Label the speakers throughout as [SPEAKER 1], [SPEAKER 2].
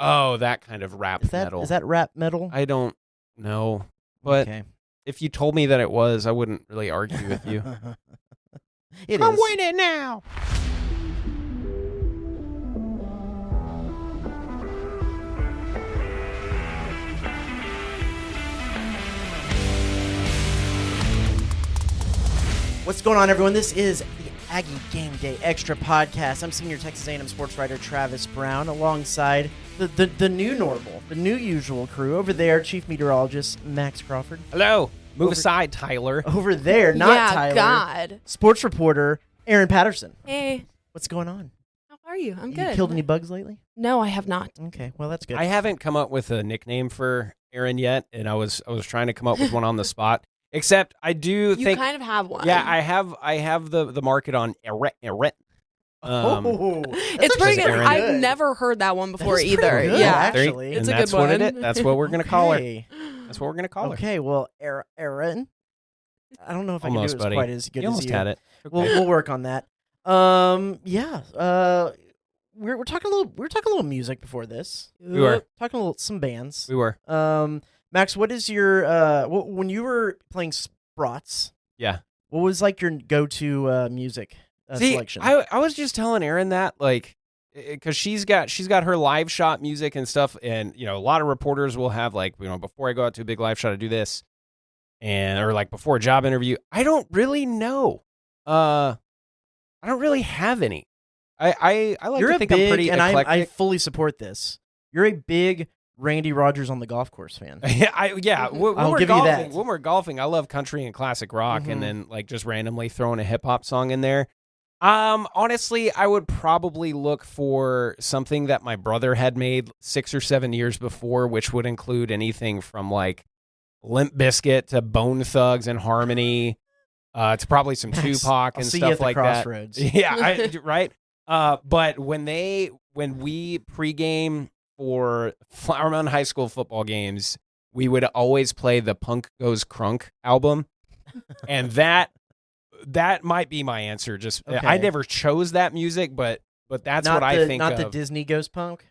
[SPEAKER 1] Oh, that kind of rap metal.
[SPEAKER 2] Is that rap metal?
[SPEAKER 1] I don't know. But if you told me that it was, I wouldn't really argue with you.
[SPEAKER 2] I'm
[SPEAKER 1] with it now.
[SPEAKER 2] What's going on, everyone? This is the Aggie Game Day Extra Podcast. I'm senior Texas A&M sportswriter Travis Brown, alongside the new normal, the new usual crew. Over there, chief meteorologist Max Crawford.
[SPEAKER 1] Hello. Move aside, Tyler.
[SPEAKER 2] Over there, not Tyler.
[SPEAKER 3] God.
[SPEAKER 2] Sports reporter Erin Patterson.
[SPEAKER 3] Hey.
[SPEAKER 2] What's going on?
[SPEAKER 3] How are you? I'm good.
[SPEAKER 2] You killed any bugs lately?
[SPEAKER 3] No, I have not.
[SPEAKER 2] Okay, well, that's good.
[SPEAKER 1] I haven't come up with a nickname for Erin yet, and I was trying to come up with one on the spot. Except I do think
[SPEAKER 3] you kind of have one.
[SPEAKER 1] Yeah, I have the market on Erin.
[SPEAKER 3] It's pretty good.
[SPEAKER 1] Erin.
[SPEAKER 3] I've never heard that one before either.
[SPEAKER 2] Good,
[SPEAKER 3] yeah,
[SPEAKER 2] actually.
[SPEAKER 3] it's
[SPEAKER 1] and
[SPEAKER 3] a
[SPEAKER 1] that's
[SPEAKER 3] good
[SPEAKER 1] what
[SPEAKER 3] one.
[SPEAKER 1] it is. That's what we're gonna call her. That's what we're gonna call her.
[SPEAKER 2] Okay, well, Erin. I don't know if
[SPEAKER 1] Almost,
[SPEAKER 2] I can do it
[SPEAKER 1] buddy.
[SPEAKER 2] quite as good
[SPEAKER 1] You
[SPEAKER 2] as
[SPEAKER 1] almost
[SPEAKER 2] you.
[SPEAKER 1] had it. Okay.
[SPEAKER 2] We'll work on that. We're talking a little music before this.
[SPEAKER 1] We were
[SPEAKER 2] talking a little some bands.
[SPEAKER 1] We were.
[SPEAKER 2] Max, what is your when you were playing Sprats?
[SPEAKER 1] Yeah.
[SPEAKER 2] What was like your go-to music selection?
[SPEAKER 1] I was just telling Erin that, like, because she's got her live shot music and stuff, and a lot of reporters will have, like, before I go out to a big live shot, I do this, or like before a job interview. I don't really know. I don't really have any. I like to think I'm pretty eclectic.
[SPEAKER 2] I fully support this. You're a big Randy Rogers on the golf course fan.
[SPEAKER 1] I'll
[SPEAKER 2] give you that.
[SPEAKER 1] When we're golfing, I love country and classic rock, and then like just randomly throwing a hip hop song in there. Honestly, I would probably look for something that my brother had made 6 or 7 years before, which would include anything from like Limp Bizkit to Bone Thugs and Harmony. It's probably some Tupac and stuff like that. Yeah, right. But when we pregame for Flower Mound High School football games, we would always play the Punk Goes Crunk album, and that might be my answer. Just I never chose that music, but that's what I think.
[SPEAKER 2] Not
[SPEAKER 1] of.
[SPEAKER 2] the Disney Goes Punk.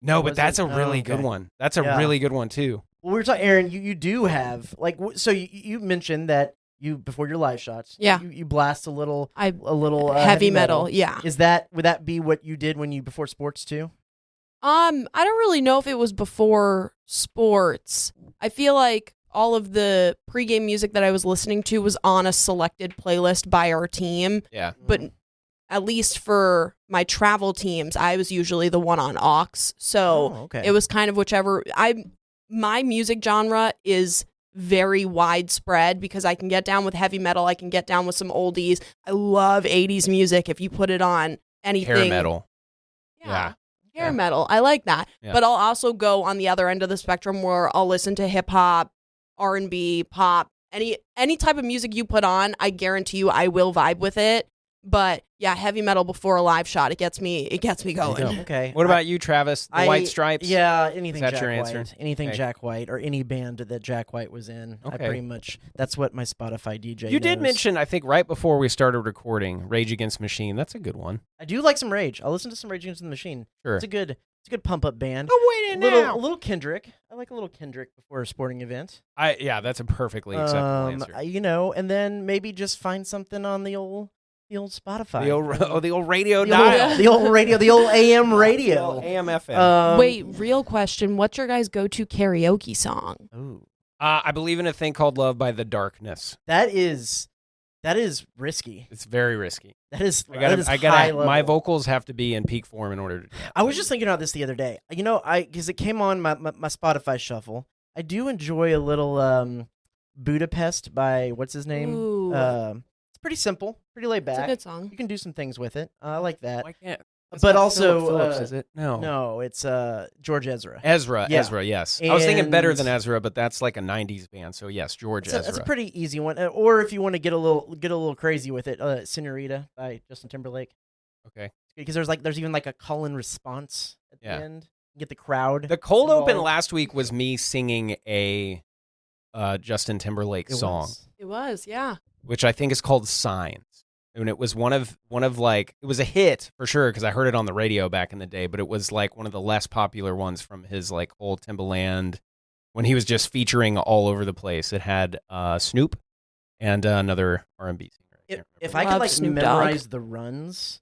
[SPEAKER 1] No, but that's a really good one. That's a really good one too.
[SPEAKER 2] Well, we were talking, Erin. You do have like so you mentioned that you before your live shots.
[SPEAKER 3] Yeah,
[SPEAKER 2] you blast a little
[SPEAKER 3] heavy metal. Yeah,
[SPEAKER 2] would that be what you did when you before sports too?
[SPEAKER 3] I don't really know if it was before sports. I feel like all of the pregame music that I was listening to was on a selected playlist by our team.
[SPEAKER 1] Yeah.
[SPEAKER 3] But at least for my travel teams, I was usually the one on aux. So it was kind of whichever. My music genre is very widespread because I can get down with heavy metal. I can get down with some oldies. I love 80s music. If you put it on anything.
[SPEAKER 1] Hair metal.
[SPEAKER 3] Yeah. Hair metal. I like that. Yeah. But I'll also go on the other end of the spectrum where I'll listen to hip hop, R&B, pop, any type of music you put on, I guarantee you I will vibe with it. But yeah, heavy metal before a live shot, it gets me going.
[SPEAKER 2] Okay.
[SPEAKER 1] What about you, Travis? The White Stripes?
[SPEAKER 2] Yeah, anything
[SPEAKER 1] Is that
[SPEAKER 2] Jack
[SPEAKER 1] your
[SPEAKER 2] White.
[SPEAKER 1] answer?
[SPEAKER 2] Anything Jack White or any band that Jack White was in.
[SPEAKER 1] Okay.
[SPEAKER 2] I pretty much that's what my Spotify DJ
[SPEAKER 1] You did
[SPEAKER 2] knows.
[SPEAKER 1] mention, I think, right before we started recording, Rage Against the Machine. That's a good one.
[SPEAKER 2] I do like some Rage. I'll listen to some Rage Against the Machine.
[SPEAKER 1] Sure.
[SPEAKER 2] It's a good pump up band.
[SPEAKER 1] Oh, wait now.
[SPEAKER 2] A little Kendrick. I like a little Kendrick before a sporting event.
[SPEAKER 1] That's a perfectly acceptable answer.
[SPEAKER 2] And then maybe just find something on the old Spotify.
[SPEAKER 1] The old radio dial.
[SPEAKER 2] The old radio, the old AM radio.
[SPEAKER 1] The old AM FM.
[SPEAKER 3] Wait, real question. What's your guys' go-to karaoke song?
[SPEAKER 2] Ooh.
[SPEAKER 1] I believe in a thing called Love by the Darkness.
[SPEAKER 2] That is risky.
[SPEAKER 1] It's very risky.
[SPEAKER 2] That is
[SPEAKER 1] high level. My vocals have to be in peak form in order to do that.
[SPEAKER 2] I was just thinking about this the other day. Because it came on my Spotify shuffle. I do enjoy a little Budapest by what's his name?
[SPEAKER 3] Ooh.
[SPEAKER 2] It's pretty simple, pretty laid back.
[SPEAKER 3] It's a good song.
[SPEAKER 2] You can do some things with it. I like that.
[SPEAKER 1] Why can't?
[SPEAKER 2] But also,
[SPEAKER 1] Philip Phillips, is it?
[SPEAKER 2] No, it's George Ezra.
[SPEAKER 1] Ezra, yes. I was thinking Better Than Ezra, but that's like a '90s band. So yes, George Ezra.
[SPEAKER 2] That's a pretty easy one. Or if you want to get a little crazy with it, Senorita by Justin Timberlake.
[SPEAKER 1] Okay.
[SPEAKER 2] Because there's even like a call and response at the end. You get the crowd.
[SPEAKER 1] The cold open last week was me singing a Justin Timberlake song.
[SPEAKER 3] It was, yeah.
[SPEAKER 1] Which I think is called Signs. And it was one of like, it was a hit for sure because I heard it on the radio back in the day, but it was like one of the less popular ones from his like whole Timbaland when he was just featuring all over the place. It had Snoop and another R&B singer.
[SPEAKER 2] If I could like memorize the runs,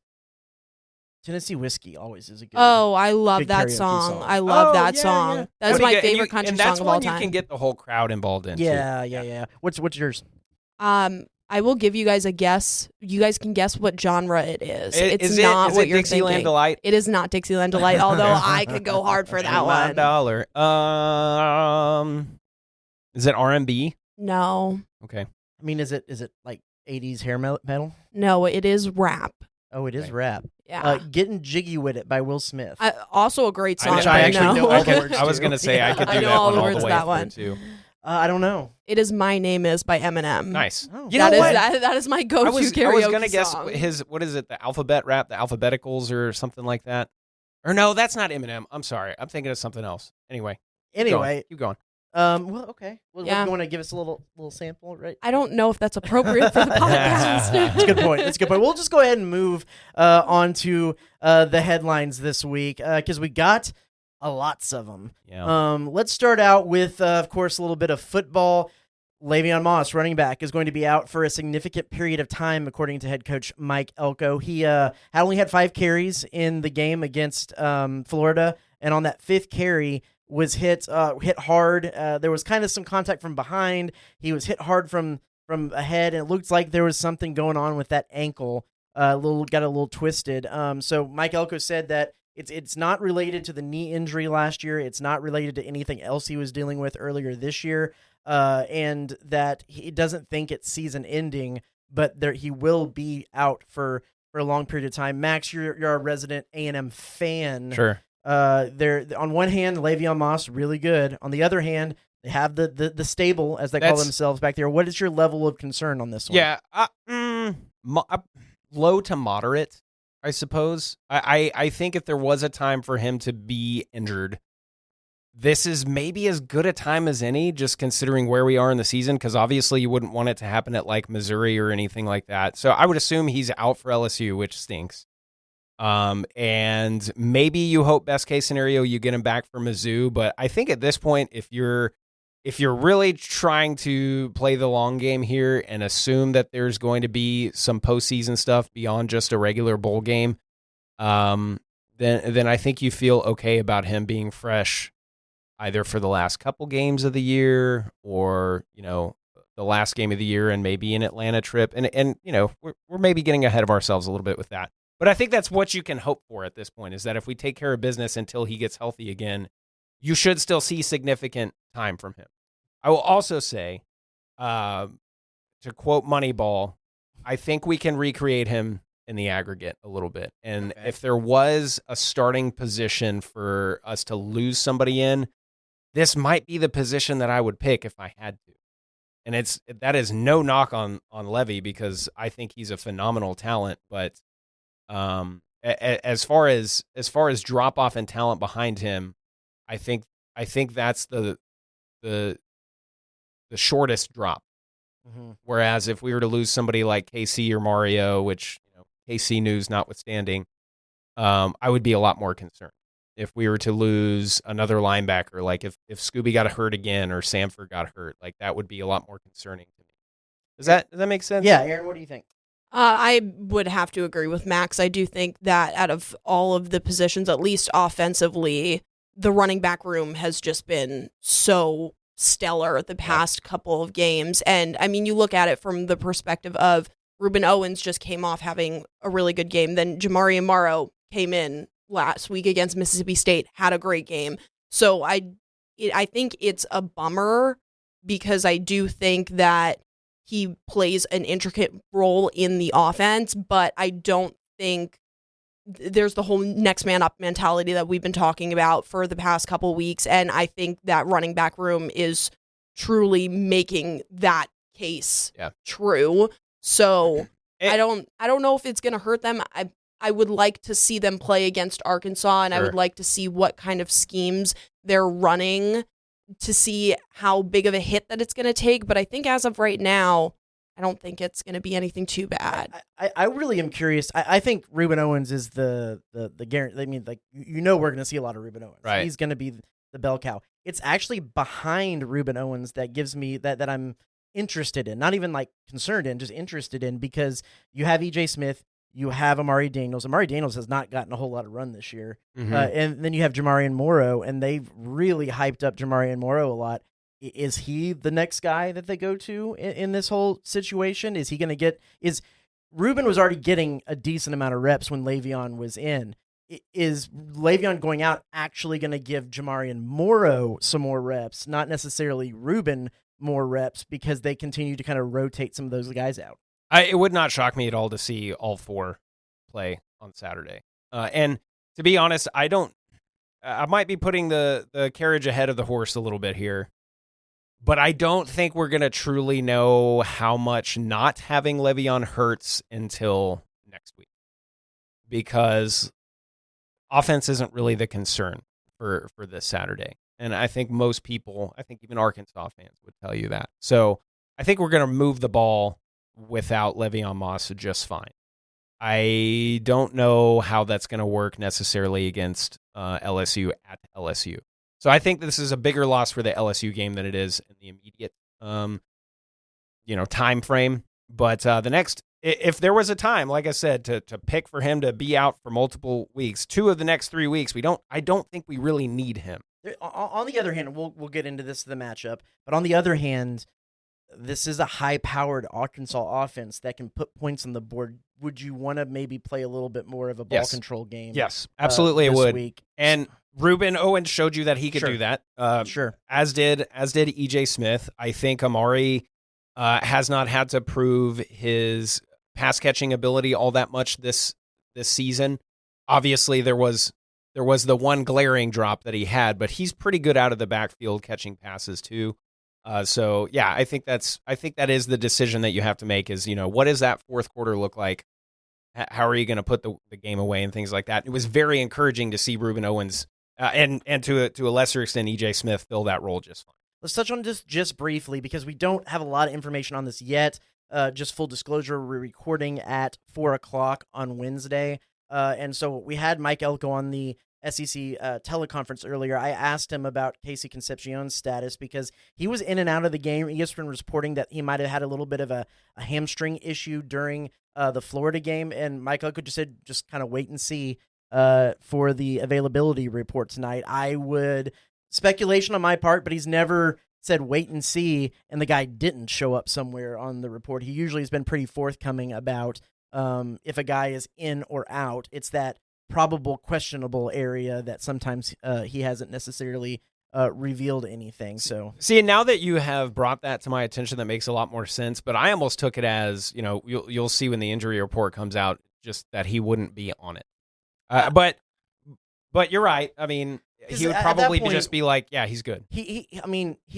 [SPEAKER 2] Tennessee Whiskey always is a good.
[SPEAKER 3] Oh, I love that song. I love that song.
[SPEAKER 2] Yeah.
[SPEAKER 3] That's my favorite country song of all time.
[SPEAKER 1] And that's one you can get the whole crowd involved in.
[SPEAKER 2] Yeah. What's yours?
[SPEAKER 3] I will give you guys a guess. You guys can guess what genre it is. It's not what you're
[SPEAKER 1] Dixieland
[SPEAKER 3] thinking.
[SPEAKER 1] Delight?
[SPEAKER 3] It is not Dixieland Delight, although I could go hard for that one.
[SPEAKER 1] $1. Is it R&B?
[SPEAKER 3] No.
[SPEAKER 1] Okay.
[SPEAKER 2] I mean, is it like 80s hair metal?
[SPEAKER 3] No, it is rap.
[SPEAKER 2] Oh, it is rap.
[SPEAKER 3] Yeah.
[SPEAKER 2] Getting Jiggy With It by Will Smith.
[SPEAKER 3] Also a great song.
[SPEAKER 2] I actually know all the words
[SPEAKER 1] I was going to say I could do
[SPEAKER 3] I know
[SPEAKER 1] that
[SPEAKER 3] all
[SPEAKER 1] one
[SPEAKER 3] the
[SPEAKER 1] all
[SPEAKER 3] words
[SPEAKER 1] the
[SPEAKER 3] of
[SPEAKER 1] way
[SPEAKER 3] that one.
[SPEAKER 1] through, too.
[SPEAKER 2] I don't know.
[SPEAKER 3] It is My Name Is by Eminem.
[SPEAKER 1] Nice.
[SPEAKER 2] Oh.
[SPEAKER 1] You know what?
[SPEAKER 3] That is my go-to karaoke
[SPEAKER 1] I was going to guess
[SPEAKER 3] song.
[SPEAKER 1] what is it, the alphabet rap, the alphabeticals or something like that? Or no, that's not Eminem. I'm sorry. I'm thinking of something else. Anyway. Keep going.
[SPEAKER 2] Well, okay. Well,
[SPEAKER 3] Yeah.
[SPEAKER 2] you want to give us a little sample, right?
[SPEAKER 3] I don't know if that's appropriate for the podcast.
[SPEAKER 2] That's a good point. We'll just go ahead and move on to the headlines this week because we got lots of them.
[SPEAKER 1] Yeah.
[SPEAKER 2] Let's start out with, of course, a little bit of football. Le'Veon Moss, running back, is going to be out for a significant period of time, according to head coach Mike Elko. He only had 5 carries in the game against Florida, and on that 5th carry was hit hard. There was kind of some contact from behind. He was hit hard from ahead, and it looked like there was something going on with that ankle. Got a little twisted. So Mike Elko said that it's not related to the knee injury last year. It's not related to anything else he was dealing with earlier this year. And that he doesn't think it's season ending, but he will be out for a long period of time. Max, you're a resident A&M fan.
[SPEAKER 1] Sure.
[SPEAKER 2] They're on one hand, Le'Veon Moss really good. On the other hand, they have the stable, as they call themselves back there. What is your level of concern on this one?
[SPEAKER 1] Yeah, low to moderate, I suppose. I think if there was a time for him to be injured, this is maybe as good a time as any, just considering where we are in the season, because obviously you wouldn't want it to happen at like Missouri or anything like that. So I would assume he's out for LSU, which stinks. And maybe you hope best case scenario you get him back for Mizzou, but I think at this point, if you're really trying to play the long game here and assume that there's going to be some postseason stuff beyond just a regular bowl game, then I think you feel okay about him being fresh either for the last couple games of the year or, the last game of the year and maybe an Atlanta trip. And we're maybe getting ahead of ourselves a little bit with that. But I think that's what you can hope for at this point, is that if we take care of business until he gets healthy again, you should still see significant time from him. I will also say, to quote Moneyball, I think we can recreate him in the aggregate a little bit. And if there was a starting position for us to lose somebody in, this might be the position that I would pick if I had to. And that is no knock on Levy, because I think he's a phenomenal talent. But as far as drop off in talent behind him, I think that's the shortest drop. Mm-hmm. Whereas if we were to lose somebody like KC or Mario, which KC news notwithstanding, I would be a lot more concerned. If we were to lose another linebacker, like if Scooby got hurt again or Samford got hurt, like that would be a lot more concerning to me. Does that make sense?
[SPEAKER 2] Yeah, Erin, what do you think?
[SPEAKER 3] I would have to agree with Max. I do think that out of all of the positions, at least offensively, the running back room has just been so stellar the past couple of games. And I mean, you look at it from the perspective of Reuben Owens just came off having a really good game. Then Jamari Amaro came in last week against Mississippi State, had a great game. So I think it's a bummer, because I do think that he plays an intricate role in the offense, but I don't think there's the whole next man up mentality that we've been talking about for the past couple weeks. And I think that running back room is truly making that case true. So I don't know if it's going to hurt them. I would like to see them play against Arkansas, and I would like to see what kind of schemes they're running to see how big of a hit that it's going to take. But I think as of right now, I don't think it's going to be anything too bad.
[SPEAKER 2] I really am curious. I think Ruben Owens is the guarantee. I mean, like, we're going to see a lot of Ruben Owens.
[SPEAKER 1] Right.
[SPEAKER 2] He's going to be the bell cow. It's actually behind Ruben Owens that gives me that I'm interested in, not even like concerned in, just interested in, because you have EJ Smith, you have Amari Daniels. Amari Daniels has not gotten a whole lot of run this year. And then you have Jamarian Morrow, and they've really hyped up Jamarian Morrow a lot. Is he the next guy that they go to in this whole situation? Is he going to get – Ruben was already getting a decent amount of reps when Le'Veon was in. Is Le'Veon going out actually going to give Jamarian Morrow some more reps, not necessarily Ruben more reps, because they continue to kind of rotate some of those guys out?
[SPEAKER 1] It would not shock me at all to see all four play on Saturday. And to be honest, I might be putting the carriage ahead of the horse a little bit here, but I don't think we're going to truly know how much not having Le'Veon hurts until next week, because offense isn't really the concern for this Saturday. And I think most people, I think even Arkansas fans would tell you that. So I think we're going to move the ball without Le'Veon Moss just fine. I don't know how that's going to work necessarily against LSU at LSU. So I think this is a bigger loss for the LSU game than it is in the immediate time frame. But the next, if there was a time, like I said, to pick for him to be out for multiple weeks, 2 of the next 3 weeks, I don't think we really need him.
[SPEAKER 2] On the other hand, we'll get into the matchup, but on the other hand, this is a high-powered Arkansas offense that can put points on the board. Would you want to maybe play a little bit more of a ball control game?
[SPEAKER 1] Yes, absolutely, it would.
[SPEAKER 2] Week?
[SPEAKER 1] And Ruben Owens showed you that he could do that.
[SPEAKER 2] Sure.
[SPEAKER 1] As did EJ Smith. I think Amari has not had to prove his pass catching ability all that much this season. Obviously, there was the one glaring drop that he had, but he's pretty good out of the backfield catching passes too. So yeah, I think that is the decision that you have to make is, what does that fourth quarter look like? How are you going to put the game away and things like that? It was very encouraging to see Ruben Owens and to a lesser extent EJ Smith fill that role just fine.
[SPEAKER 2] Let's touch on this just briefly because we don't have a lot of information on this yet. Just full disclosure, we're recording at 4:00 on Wednesday. And so we had Mike Elko on the SEC teleconference earlier. I asked him about Casey Concepcion's status because he was in and out of the game. ESPN was reporting that he might have had a little bit of a hamstring issue during the Florida game, and Mike Elko just said just kind of wait and see for the availability report tonight. I would speculation on my part, but he's never said wait and see, and the guy didn't show up somewhere on the report. He usually has been pretty forthcoming about if a guy is in or out. It's that probable questionable area that sometimes he hasn't necessarily revealed anything. So
[SPEAKER 1] see, now that you have brought that to my attention, that makes a lot more sense. But I almost took it as, you'll see when the injury report comes out, just that he wouldn't be on it. But you're right. I mean, he would probably just be like, yeah, he's good.
[SPEAKER 2] He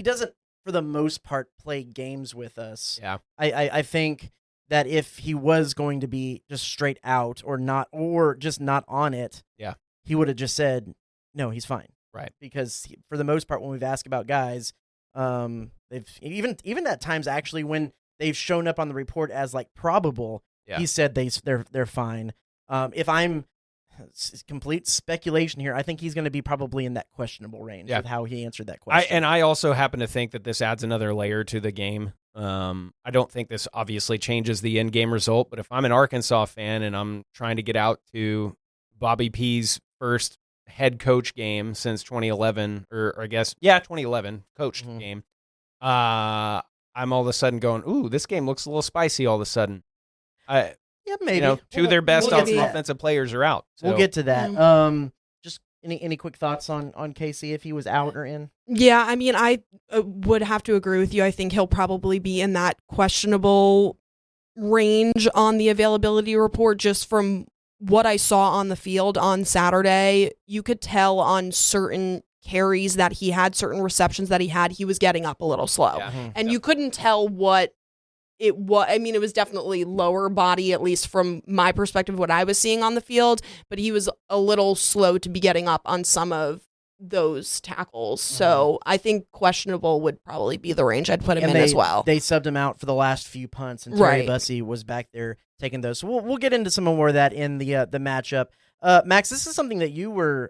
[SPEAKER 2] doesn't for the most part play games with us.
[SPEAKER 1] Yeah,
[SPEAKER 2] I think that if he was going to be just straight out or just not on it,
[SPEAKER 1] yeah,
[SPEAKER 2] he would have just said, no, he's fine.
[SPEAKER 1] Right.
[SPEAKER 2] Because for the most part, when we've asked about guys, they've even at times actually when they've shown up on the report as like probable, he said they're fine. If I'm complete speculation here, I think he's going to be probably in that questionable range with how he answered that question.
[SPEAKER 1] I also happen to think that this adds another layer to the game. I don't think this obviously changes the end game result, but if I'm an Arkansas fan and I'm trying to get out to Bobby P's first head coach game since 2011, or I guess, 2011 coached game, I'm all of a sudden going, ooh, this game looks a little spicy all of a sudden.
[SPEAKER 2] Yeah, maybe.
[SPEAKER 1] Two of their best offensive players are out. So.
[SPEAKER 2] We'll get to that. Just any quick thoughts on Casey if he was out or in?
[SPEAKER 3] Yeah, I mean, I would have to agree with you. I think he'll probably be in that questionable range on the availability report just from what I saw on the field on Saturday. You could tell on certain carries that he had, certain receptions that he was getting up a little slow.
[SPEAKER 1] Yeah.
[SPEAKER 3] And you couldn't tell what it was. I mean, it was definitely lower body, at least from my perspective, what I was seeing on the field, but he was a little slow to be getting up on some of those tackles. So I think questionable would probably be the range I'd put him in as well.
[SPEAKER 2] They subbed him out for the last few punts, and Terry Bussey was back there taking those. So we'll get into some more of that in the matchup. Max, this is something that you were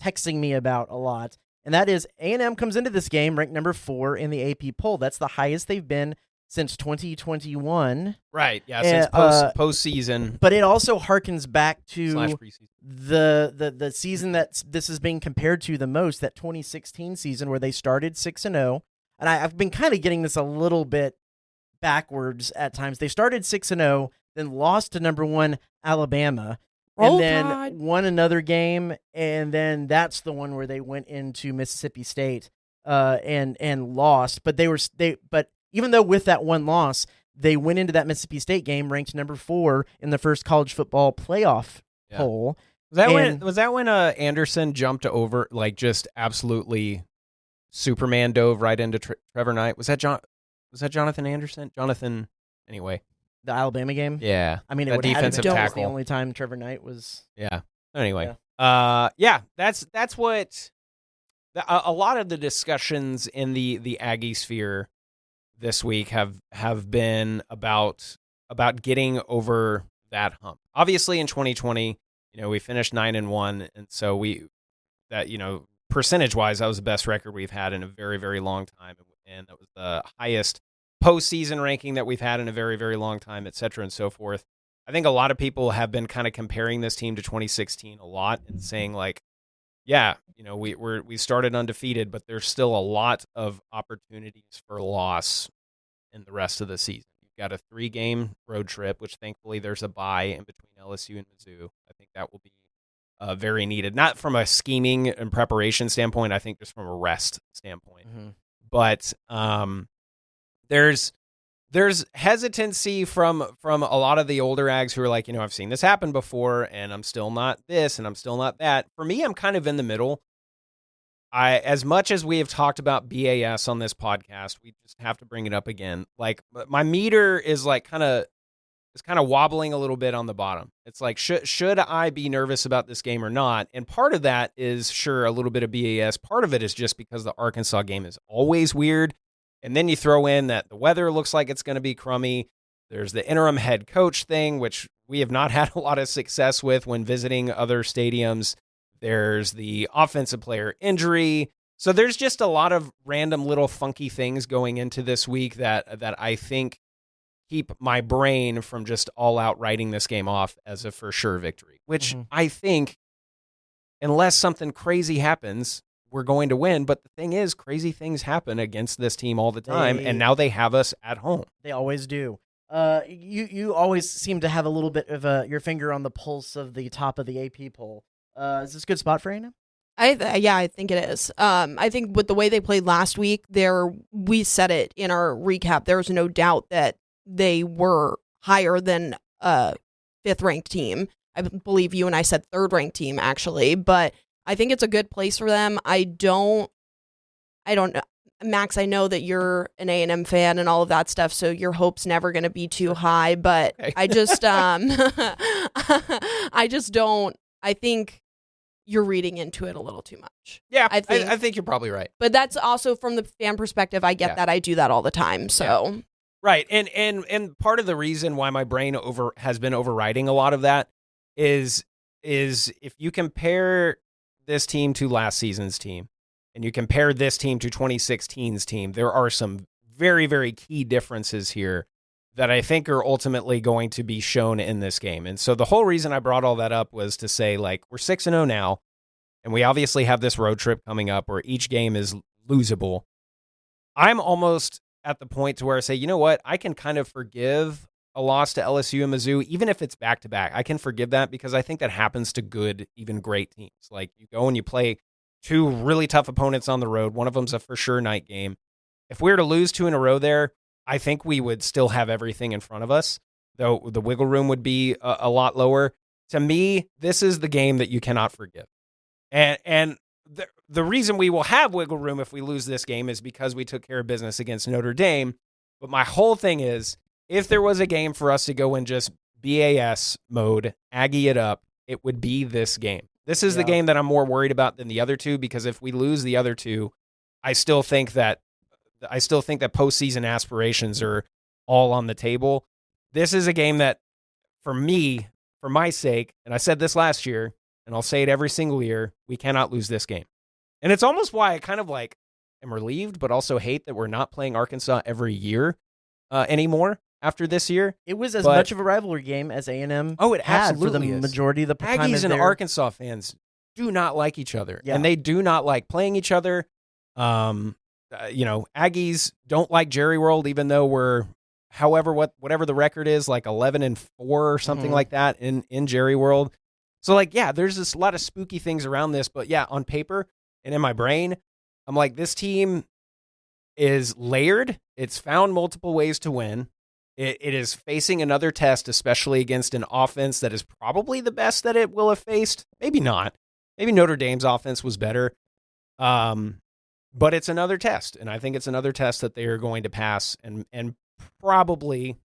[SPEAKER 2] texting me about a lot, and that is A&M comes into this game ranked number 4 in the AP poll. That's the highest they've been since 2021.
[SPEAKER 1] Right, yeah, since postseason.
[SPEAKER 2] But it also harkens back to the season that this is being compared to the most, that 2016 season where they started 6-0. And I've been kind of getting this a little bit backwards at times. They started 6-0, then lost to number 1 Alabama, and then won another game, and then that's the one where they went into Mississippi State and lost. But but even though with that one loss, they went into that Mississippi State game ranked number 4 in the first college football playoff poll.
[SPEAKER 1] Was that when Anderson jumped over, like just absolutely Superman dove right into Trevor Knight? Was that Jonathan Anderson? Anyway.
[SPEAKER 2] The Alabama game?
[SPEAKER 1] Yeah.
[SPEAKER 2] I mean, it would have been the only time Trevor Knight was.
[SPEAKER 1] Yeah. Anyway. That's what a lot of the discussions in the Aggie sphere this week have been about getting over that hump. Obviously, in 2020, we finished 9-1, and so percentage-wise, that was the best record we've had in a very, very long time, and that was the highest postseason ranking that we've had in a very, very long time, et cetera, and so forth. I think a lot of people have been kind of comparing this team to 2016 a lot and saying like, we started undefeated, but there's still a lot of opportunities for loss in the rest of the season. You've got a 3-game road trip, which thankfully there's a bye in between LSU and Mizzou. I think that will be very needed, not from a scheming and preparation standpoint. I think just from a rest standpoint. Mm-hmm. But there's hesitancy from a lot of the older Ags who are like, I've seen this happen before, and I'm still not this, and I'm still not that. For me, I'm kind of in the middle. As much as we have talked about BAS on this podcast, we just have to bring it up again. Like, my meter is like kind of wobbling a little bit on the bottom. It's like, should I be nervous about this game or not? And part of that is, sure, a little bit of BAS. Part of it is just because the Arkansas game is always weird. And then you throw in that the weather looks like it's going to be crummy. There's the interim head coach thing, which we have not had a lot of success with when visiting other stadiums. There's the offensive player injury. So there's just a lot of random little funky things going into this week that I think keep my brain from just all out writing this game off as a for sure victory, which I think, unless something crazy happens, we're going to win. But the thing is, crazy things happen against this team all the time, and now they have us at home.
[SPEAKER 2] They always do. You always seem to have a little bit of your finger on the pulse of the top of the AP poll. Is this a good spot for A&M?
[SPEAKER 3] I think it is. I think with the way they played last week, we said it in our recap. There was no doubt that they were higher than a 5th-ranked team. I believe you and I said 3rd-ranked team, actually, but I think it's a good place for them. I don't know. Max, I know that you're an A&M fan and all of that stuff, so your hope's never going to be too high, but okay. I think you're reading into it a little too much.
[SPEAKER 1] Yeah, I think you're probably right.
[SPEAKER 3] But that's also from the fan perspective. I get that. I do that all the time, so. Yeah.
[SPEAKER 1] Right, and part of the reason why my brain has been overriding a lot of that is if you compare this team to last season's team, and you compare this team to 2016's team, there are some very, very key differences here that I think are ultimately going to be shown in this game. And so the whole reason I brought all that up was to say, like, we're 6-0 now, and we obviously have this road trip coming up where each game is losable. I'm almost at the point to where I say, you know what, I can kind of forgive a loss to LSU and Mizzou, even if it's back-to-back. I can forgive that because I think that happens to good, even great teams. Like, you go and you play 2 really tough opponents on the road. One of them's a for sure night game. If we were to lose 2 in a row there, I think we would still have everything in front of us, though the wiggle room would be a lot lower. To me, this is the game that you cannot forgive. And the reason we will have wiggle room if we lose this game is because we took care of business against Notre Dame. But my whole thing is, if there was a game for us to go in just BAS mode, Aggie it up, it would be this game. This is the game that I'm more worried about than the other two, because if we lose the other two, I still think that postseason aspirations are all on the table. This is a game that, for me, for my sake, and I said this last year, and I'll say it every single year, we cannot lose this game. And it's almost why I kind of like am relieved, but also hate that we're not playing Arkansas every year anymore after this year.
[SPEAKER 2] It was as much of a rivalry game as A&M had for the majority of the time.
[SPEAKER 1] Aggies and Arkansas fans do not like each other, and they do not like playing each other. Aggies don't like Jerry World, even though we're, whatever the record is, like 11-4 or something like that in Jerry World. So there's this lot of spooky things around this, but on paper and in my brain, I'm like, this team is layered. It's found multiple ways to win. It is facing another test, especially against an offense that is probably the best that it will have faced. Maybe not. Maybe Notre Dame's offense was better. But it's another test, and I think it's another test that they are going to pass and probably,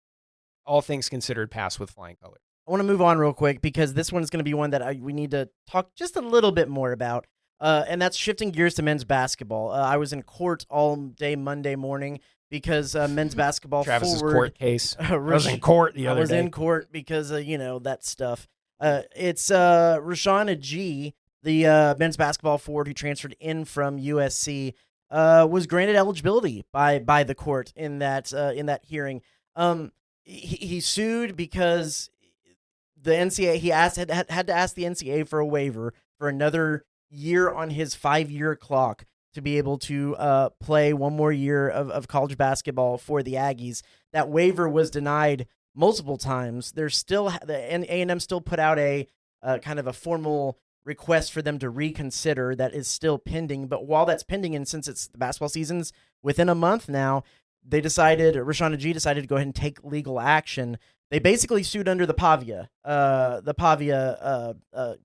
[SPEAKER 1] all things considered, pass with flying colors.
[SPEAKER 2] I want to move on real quick because this one's going to be one that we need to talk just a little bit more about, and that's shifting gears to men's basketball. I was in court all day Monday morning because men's basketball
[SPEAKER 1] Travis's
[SPEAKER 2] forward,
[SPEAKER 1] court case. I was in court the other day.
[SPEAKER 2] I was in court because that stuff. It's Rashawn Agee, the men's basketball forward who transferred in from USC, was granted eligibility by the court in that hearing. He sued because the NCAA had to ask the NCAA for a waiver for another year on his 5-year clock to be able to play one more year of college basketball for the Aggies. That waiver was denied multiple times. There's still A&M still put out a kind of a formal request for them to reconsider that is still pending. But while that's pending, and since it's the basketball season's within a month now, Rashawn Agee decided to go ahead and take legal action. They basically sued under the Pavia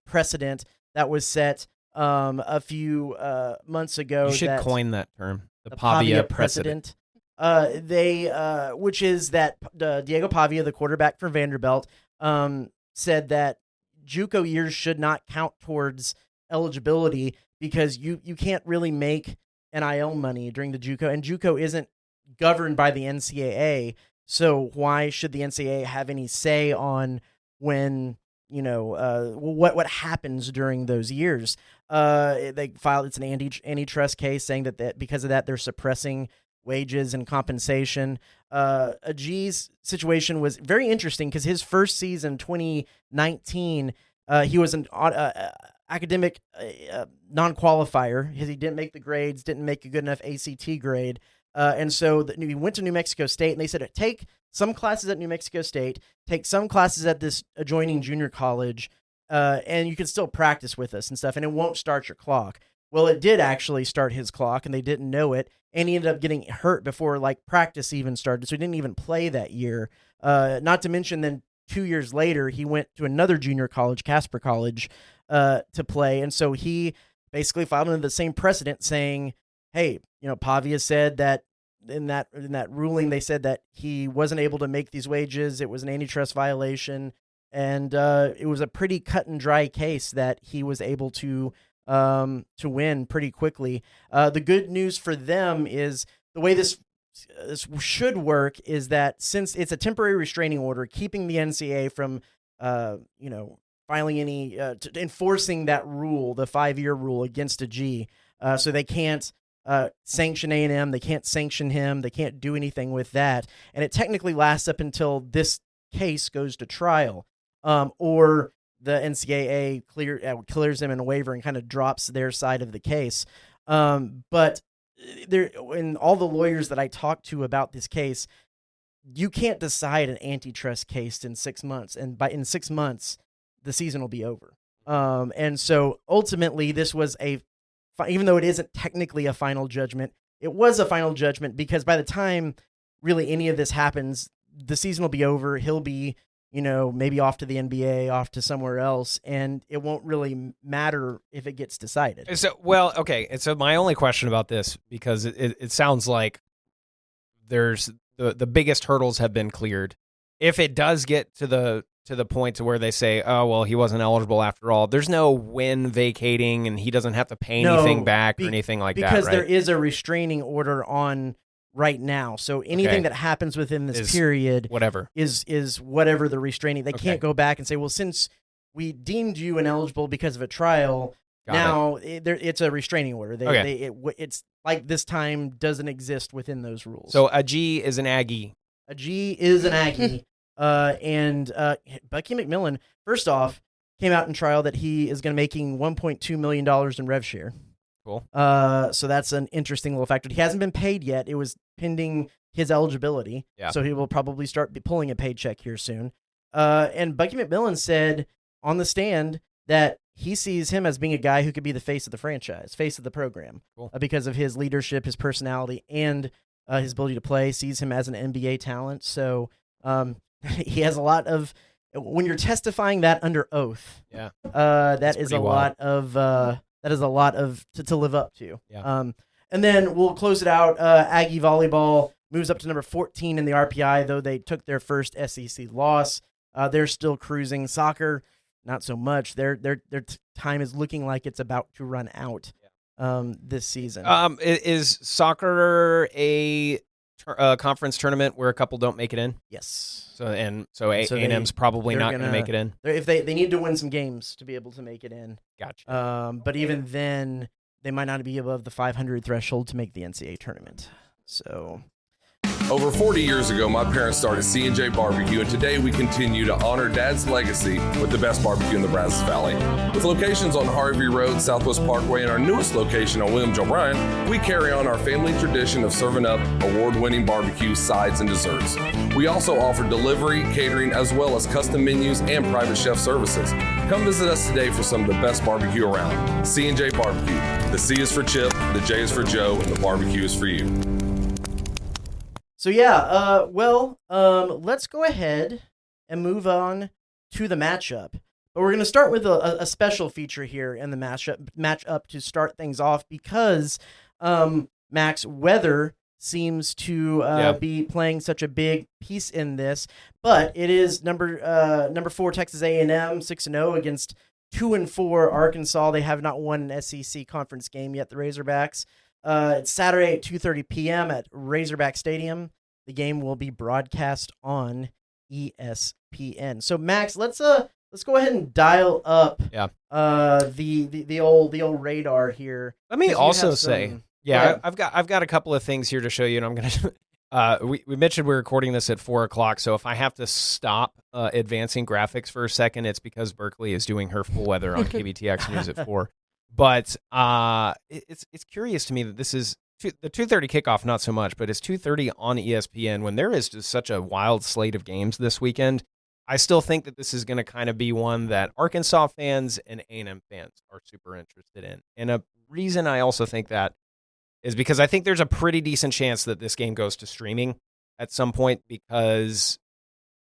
[SPEAKER 2] precedent that was set a few months ago.
[SPEAKER 1] You should coin that term, the Pavia precedent.
[SPEAKER 2] Which is that Diego Pavia, the quarterback for Vanderbilt, said that JUCO years should not count towards eligibility because you can't really make NIL money during the JUCO, and JUCO isn't governed by the NCAA. So why should the NCAA have any say on when what happens during those years? They filed it's an antitrust case saying that because of that they're suppressing wages and compensation. Agee's situation was very interesting because his first season, 2019, he was an academic non-qualifier. He didn't make the grades, didn't make a good enough ACT grade. And so he went to New Mexico State, and they said, take some classes at New Mexico State, take some classes at this adjoining junior college, and you can still practice with us and stuff, and it won't start your clock. Well, it did actually start his clock, and they didn't know it, and he ended up getting hurt before practice even started, so he didn't even play that year. Not to mention then 2 years later, he went to another junior college, Casper College, to play, and so he basically filed under the same precedent saying, hey, Pavia said that in that ruling, they said that he wasn't able to make these wages. It was an antitrust violation, and it was a pretty cut and dry case that he was able to win pretty quickly. The good news for them is the way this should work is that since it's a temporary restraining order, keeping the NCAA from filing any enforcing that rule, the 5-year rule against Agee, so they can't sanction A&M, they can't sanction him, they can't do anything with that, and it technically lasts up until this case goes to trial, or the NCAA clears them in a waiver and kind of drops their side of the case. But in all the lawyers that I talked to about this case, you can't decide an antitrust case in 6 months, and in 6 months the season will be over. And so ultimately, this was even though it isn't technically a final judgment, it was a final judgment because by the time really any of this happens, the season will be over. He'll be, maybe off to the NBA, off to somewhere else, and it won't really matter if it gets decided.
[SPEAKER 1] So, okay. And so my only question about this, because it sounds like there's the biggest hurdles have been cleared. If it does get to the to the point to where they say, oh, well, he wasn't eligible after all. There's no win vacating, and he doesn't have to pay anything back or anything like that,
[SPEAKER 2] because
[SPEAKER 1] right?
[SPEAKER 2] there is a restraining order on right now. So anything that happens within this period
[SPEAKER 1] whatever
[SPEAKER 2] is whatever the restraining. They can't go back and say, well, since we deemed you ineligible because of a trial, it's a restraining order. It's like this time doesn't exist within those rules.
[SPEAKER 1] So a G is an Aggie.
[SPEAKER 2] A G is an Aggie. And Bucky McMillan, first off, came out in trial that he is going to making $1.2 million in rev share.
[SPEAKER 1] Cool.
[SPEAKER 2] So that's an interesting little factor. He hasn't been paid yet. It was pending his eligibility.
[SPEAKER 1] Yeah.
[SPEAKER 2] So he will probably start pulling a paycheck here soon. And Bucky McMillan said on the stand that he sees him as being a guy who could be the face of the franchise, face of the program, because of his leadership, his personality, and his ability to play. Sees him as an NBA talent. So he has a lot of. When you're testifying that under oath, that is a lot of to live up to.
[SPEAKER 1] Yeah.
[SPEAKER 2] And then we'll close it out. Aggie volleyball moves up to number 14 in the RPI, though they took their first SEC loss. They're still cruising. Soccer, not so much. Their time is looking like it's about to run out this season.
[SPEAKER 1] Is soccer a conference tournament where a couple don't make it in?
[SPEAKER 2] Yes.
[SPEAKER 1] So A&M's probably not going to make it in.
[SPEAKER 2] If they need to win some games to be able to make it in.
[SPEAKER 1] Gotcha.
[SPEAKER 2] But even then, they might not be above the 500 threshold to make the NCAA tournament. So.
[SPEAKER 4] Over 40 years ago, my parents started C&J Barbecue, and today we continue to honor Dad's legacy with the best barbecue in the Brazos Valley. With locations on Harvey Road, Southwest Parkway, and our newest location on William Joe Bryan, we carry on our family tradition of serving up award-winning barbecue, sides, and desserts. We also offer delivery, catering, as well as custom menus and private chef services. Come visit us today for some of the best barbecue around. C&J Barbecue. The C is for Chip, the J is for Joe, and the barbecue is for you.
[SPEAKER 2] So let's go ahead and move on to the matchup. But we're going to start with a special feature here in the matchup to start things off because Max, weather seems to be playing such a big piece in this. But it is number 4 Texas A&M 6-0 against 2-4 Arkansas. They have not won an SEC conference game yet. The Razorbacks. It's Saturday at 2:30 p.m. at Razorback Stadium. The game will be broadcast on ESPN. So Max, let's go ahead and dial up the old radar here.
[SPEAKER 1] Let me also say, I've got a couple of things here to show you, and I'm gonna. We mentioned we're recording this at 4:00, so if I have to stop advancing graphics for a second, it's because Berkeley is doing her full weather on KBTX News at 4. But it's curious to me that this is the 2:30 kickoff, not so much, but it's 2:30 on ESPN when there is just such a wild slate of games this weekend. I still think that this is going to kind of be one that Arkansas fans and A&M fans are super interested in. And a reason I also think that is because I think there's a pretty decent chance that this game goes to streaming at some point, because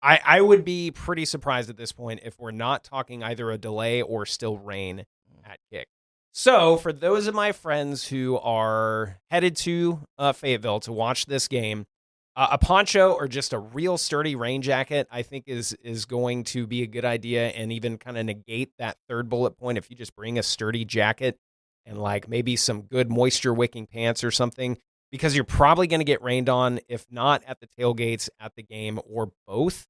[SPEAKER 1] I would be pretty surprised at this point if we're not talking either a delay or still rain at kick. So for those of my friends who are headed to Fayetteville to watch this game, a poncho or just a real sturdy rain jacket, I think is going to be a good idea, and even kind of negate that third bullet point if you just bring a sturdy jacket and like maybe some good moisture wicking pants or something, because you're probably going to get rained on, if not at the tailgates, at the game, or both.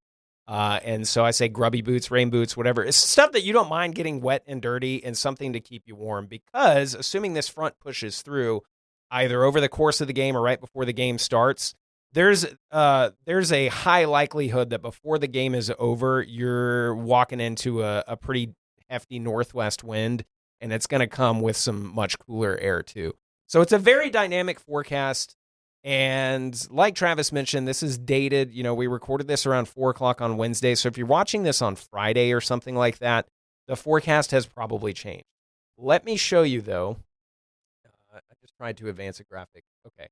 [SPEAKER 1] And so I say grubby boots, rain boots, whatever. It's stuff that you don't mind getting wet and dirty, and something to keep you warm, because assuming this front pushes through either over the course of the game or right before the game starts, there's a high likelihood that before the game is over, you're walking into a pretty hefty northwest wind, and it's going to come with some much cooler air too. So it's a very dynamic forecast. And like Travis mentioned, this is dated. You know, we recorded this around 4:00 on Wednesday. So if you're watching this on Friday or something like that, the forecast has probably changed. Let me show you, though. I just tried to advance a graphic. Okay.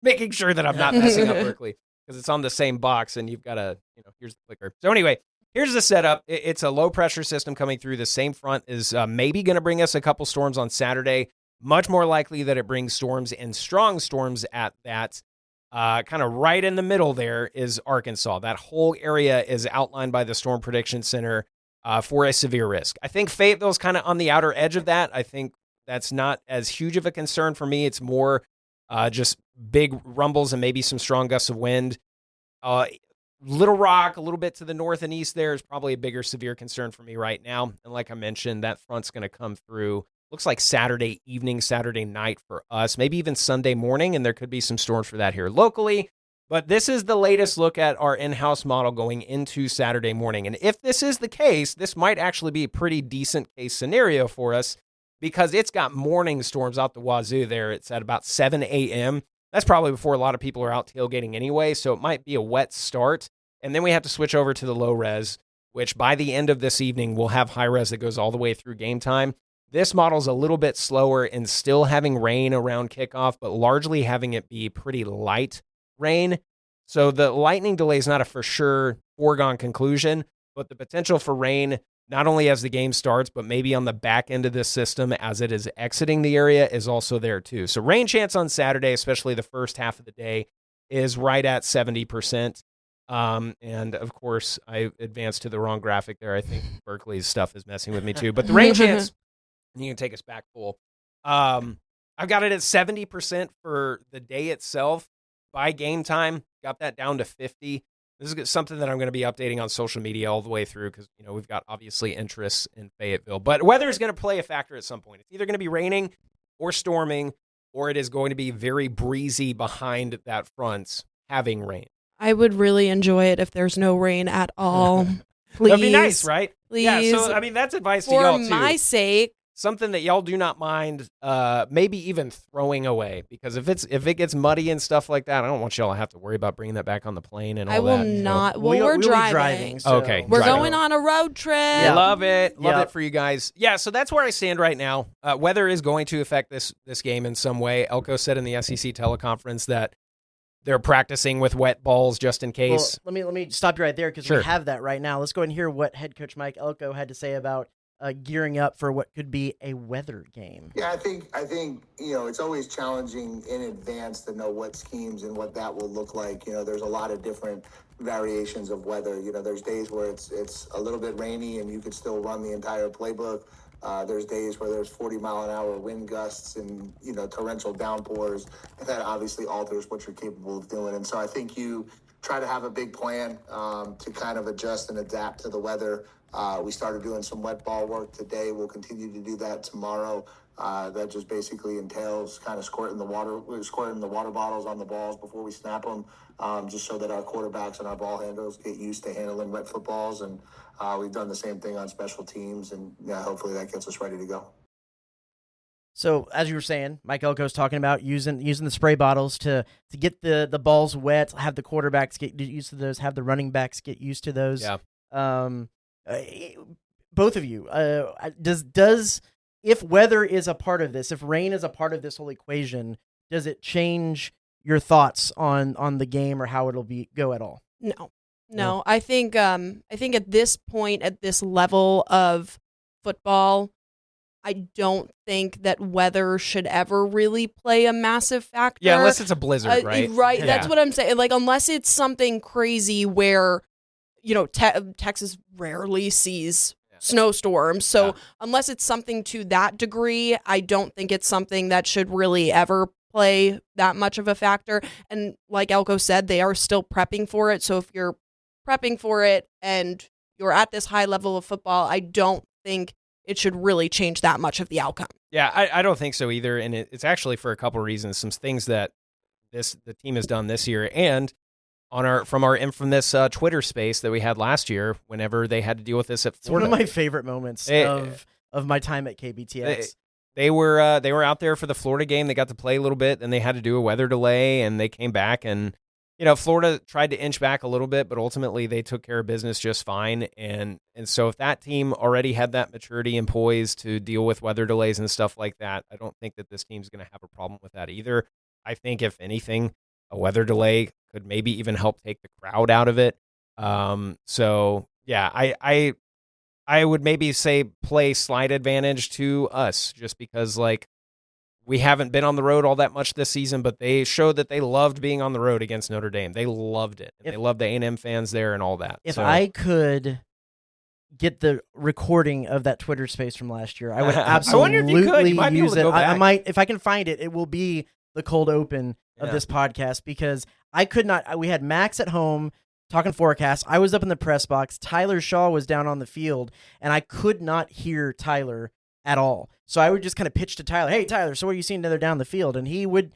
[SPEAKER 1] Making sure that I'm not messing up Berkeley, because it's on the same box and you've got to, here's the clicker. So anyway, here's the setup. It's a low pressure system coming through. The same front is maybe going to bring us a couple storms on Saturday. Much more likely that it brings storms, and strong storms at that. Kind of right in the middle there is Arkansas. That whole area is outlined by the Storm Prediction Center for a severe risk. I think Fayetteville's kind of on the outer edge of that. I think that's not as huge of a concern for me. It's more just big rumbles and maybe some strong gusts of wind. Little Rock, a little bit to the north and east there is probably a bigger severe concern for me right now. And like I mentioned, that front's going to come through. Looks like Saturday evening, Saturday night for us, maybe even Sunday morning, and there could be some storms for that here locally. But this is the latest look at our in-house model going into Saturday morning. And if this is the case, this might actually be a pretty decent case scenario for us because it's got morning storms out the wazoo there. It's at about 7 a.m. That's probably before a lot of people are out tailgating anyway, so it might be a wet start. And then we have to switch over to the low res, which by the end of this evening, we'll have high res that goes all the way through game time. This model's a little bit slower and still having rain around kickoff, but largely having it be pretty light rain. So the lightning delay is not a for sure foregone conclusion, but the potential for rain, not only as the game starts, but maybe on the back end of this system as it is exiting the area is also there too. So rain chance on Saturday, especially the first half of the day, is right at 70%. And of course, I advanced to the wrong graphic there. I think Berkeley's stuff is messing with me too. But the rain chance, you can take us back full. I've got it at 70% for the day itself. By game time, got that down to 50. This is something that I'm going to be updating on social media all the way through because, you know, we've got obviously interests in Fayetteville. But weather is going to play a factor at some point. It's either going to be raining or storming, or it is going to be very breezy behind that front having rain.
[SPEAKER 3] I would really enjoy it if there's no rain at all. Please.
[SPEAKER 1] That'd be nice, right?
[SPEAKER 3] Please.
[SPEAKER 1] Yeah, so, I mean, that's advice to
[SPEAKER 3] For
[SPEAKER 1] y'all, too.
[SPEAKER 3] For my sake.
[SPEAKER 1] Something that y'all do not mind, maybe even throwing away, because if it gets muddy and stuff like that, I don't want y'all to have to worry about bringing that back on the plane and all that.
[SPEAKER 3] I will not. Well, we're driving.
[SPEAKER 2] So
[SPEAKER 1] okay,
[SPEAKER 3] we're going on a road trip.
[SPEAKER 1] Yeah. Love it for you guys. Yeah, so that's where I stand right now. Weather is going to affect this game in some way. Elko said in the SEC teleconference that they're practicing with wet balls just in case.
[SPEAKER 2] Well, let me stop you right there because we have that right now. Let's go ahead and hear what head coach Mike Elko had to say about gearing up for what could be a weather game.
[SPEAKER 5] Yeah, I think it's always challenging in advance to know what schemes and what that will look like. There's a lot of different variations of weather. There's days where it's a little bit rainy and you could still run the entire playbook. There's days where there's 40-mile-an-hour wind gusts and torrential downpours, and that obviously alters what you're capable of doing. And so I think you try to have a big plan to kind of adjust and adapt to the weather. We started doing some wet ball work today. We'll continue to do that tomorrow. That just basically entails kind of squirting the water bottles on the balls before we snap them, just so that our quarterbacks and our ball handlers get used to handling wet footballs. And we've done the same thing on special teams, and hopefully that gets us ready to go.
[SPEAKER 2] So as you were saying, Mike Elko's talking about using the spray bottles to get the balls wet, have the quarterbacks get used to those, have the running backs get used to those.
[SPEAKER 1] Yeah.
[SPEAKER 2] Both of you, does if weather is a part of this, if rain is a part of this whole equation, does it change your thoughts on the game or how it'll go at all?
[SPEAKER 3] No. I think at this point, at this level of football, I don't think that weather should ever really play a massive factor.
[SPEAKER 1] Yeah, unless it's a blizzard, right?
[SPEAKER 3] Right.
[SPEAKER 1] Yeah.
[SPEAKER 3] That's what I'm saying. Like, unless it's something crazy where, Texas rarely sees snowstorms. So unless it's something to that degree, I don't think it's something that should really ever play that much of a factor. And like Elko said, they are still prepping for it. So if you're prepping for it and you're at this high level of football, I don't think it should really change that much of the outcome.
[SPEAKER 1] Yeah, I don't think so either. And it's actually for a couple of reasons. Some things that the team has done this year and from our infamous Twitter space that we had last year whenever they had to deal with this at Florida.
[SPEAKER 2] It's one of my favorite moments of my time at KBTX.
[SPEAKER 1] They were out there for the Florida game. They got to play a little bit, and they had to do a weather delay, and they came back. And, Florida tried to inch back a little bit, but ultimately they took care of business just fine. And so if that team already had that maturity and poise to deal with weather delays and stuff like that, I don't think that this team's going to have a problem with that either. I think, if anything, a weather delay could maybe even help take the crowd out of it. So yeah, I would maybe say play slight advantage to us just because we haven't been on the road all that much this season, but they showed that they loved being on the road against Notre Dame. They loved it. They loved the A&M fans there and all that.
[SPEAKER 2] If I could get the recording of that Twitter space from last year, I would absolutely
[SPEAKER 1] I wonder if you could. You might
[SPEAKER 2] use it. I
[SPEAKER 1] back.
[SPEAKER 2] might, if I can find it, it will be the cold open of this podcast, because I could not. We had Max at home talking forecast. I was up in the press box. Tyler Shaw was down on the field, and I could not hear Tyler at all. So I would just kind of pitch to Tyler, "Hey, Tyler, so what are you seeing down the field?" And he would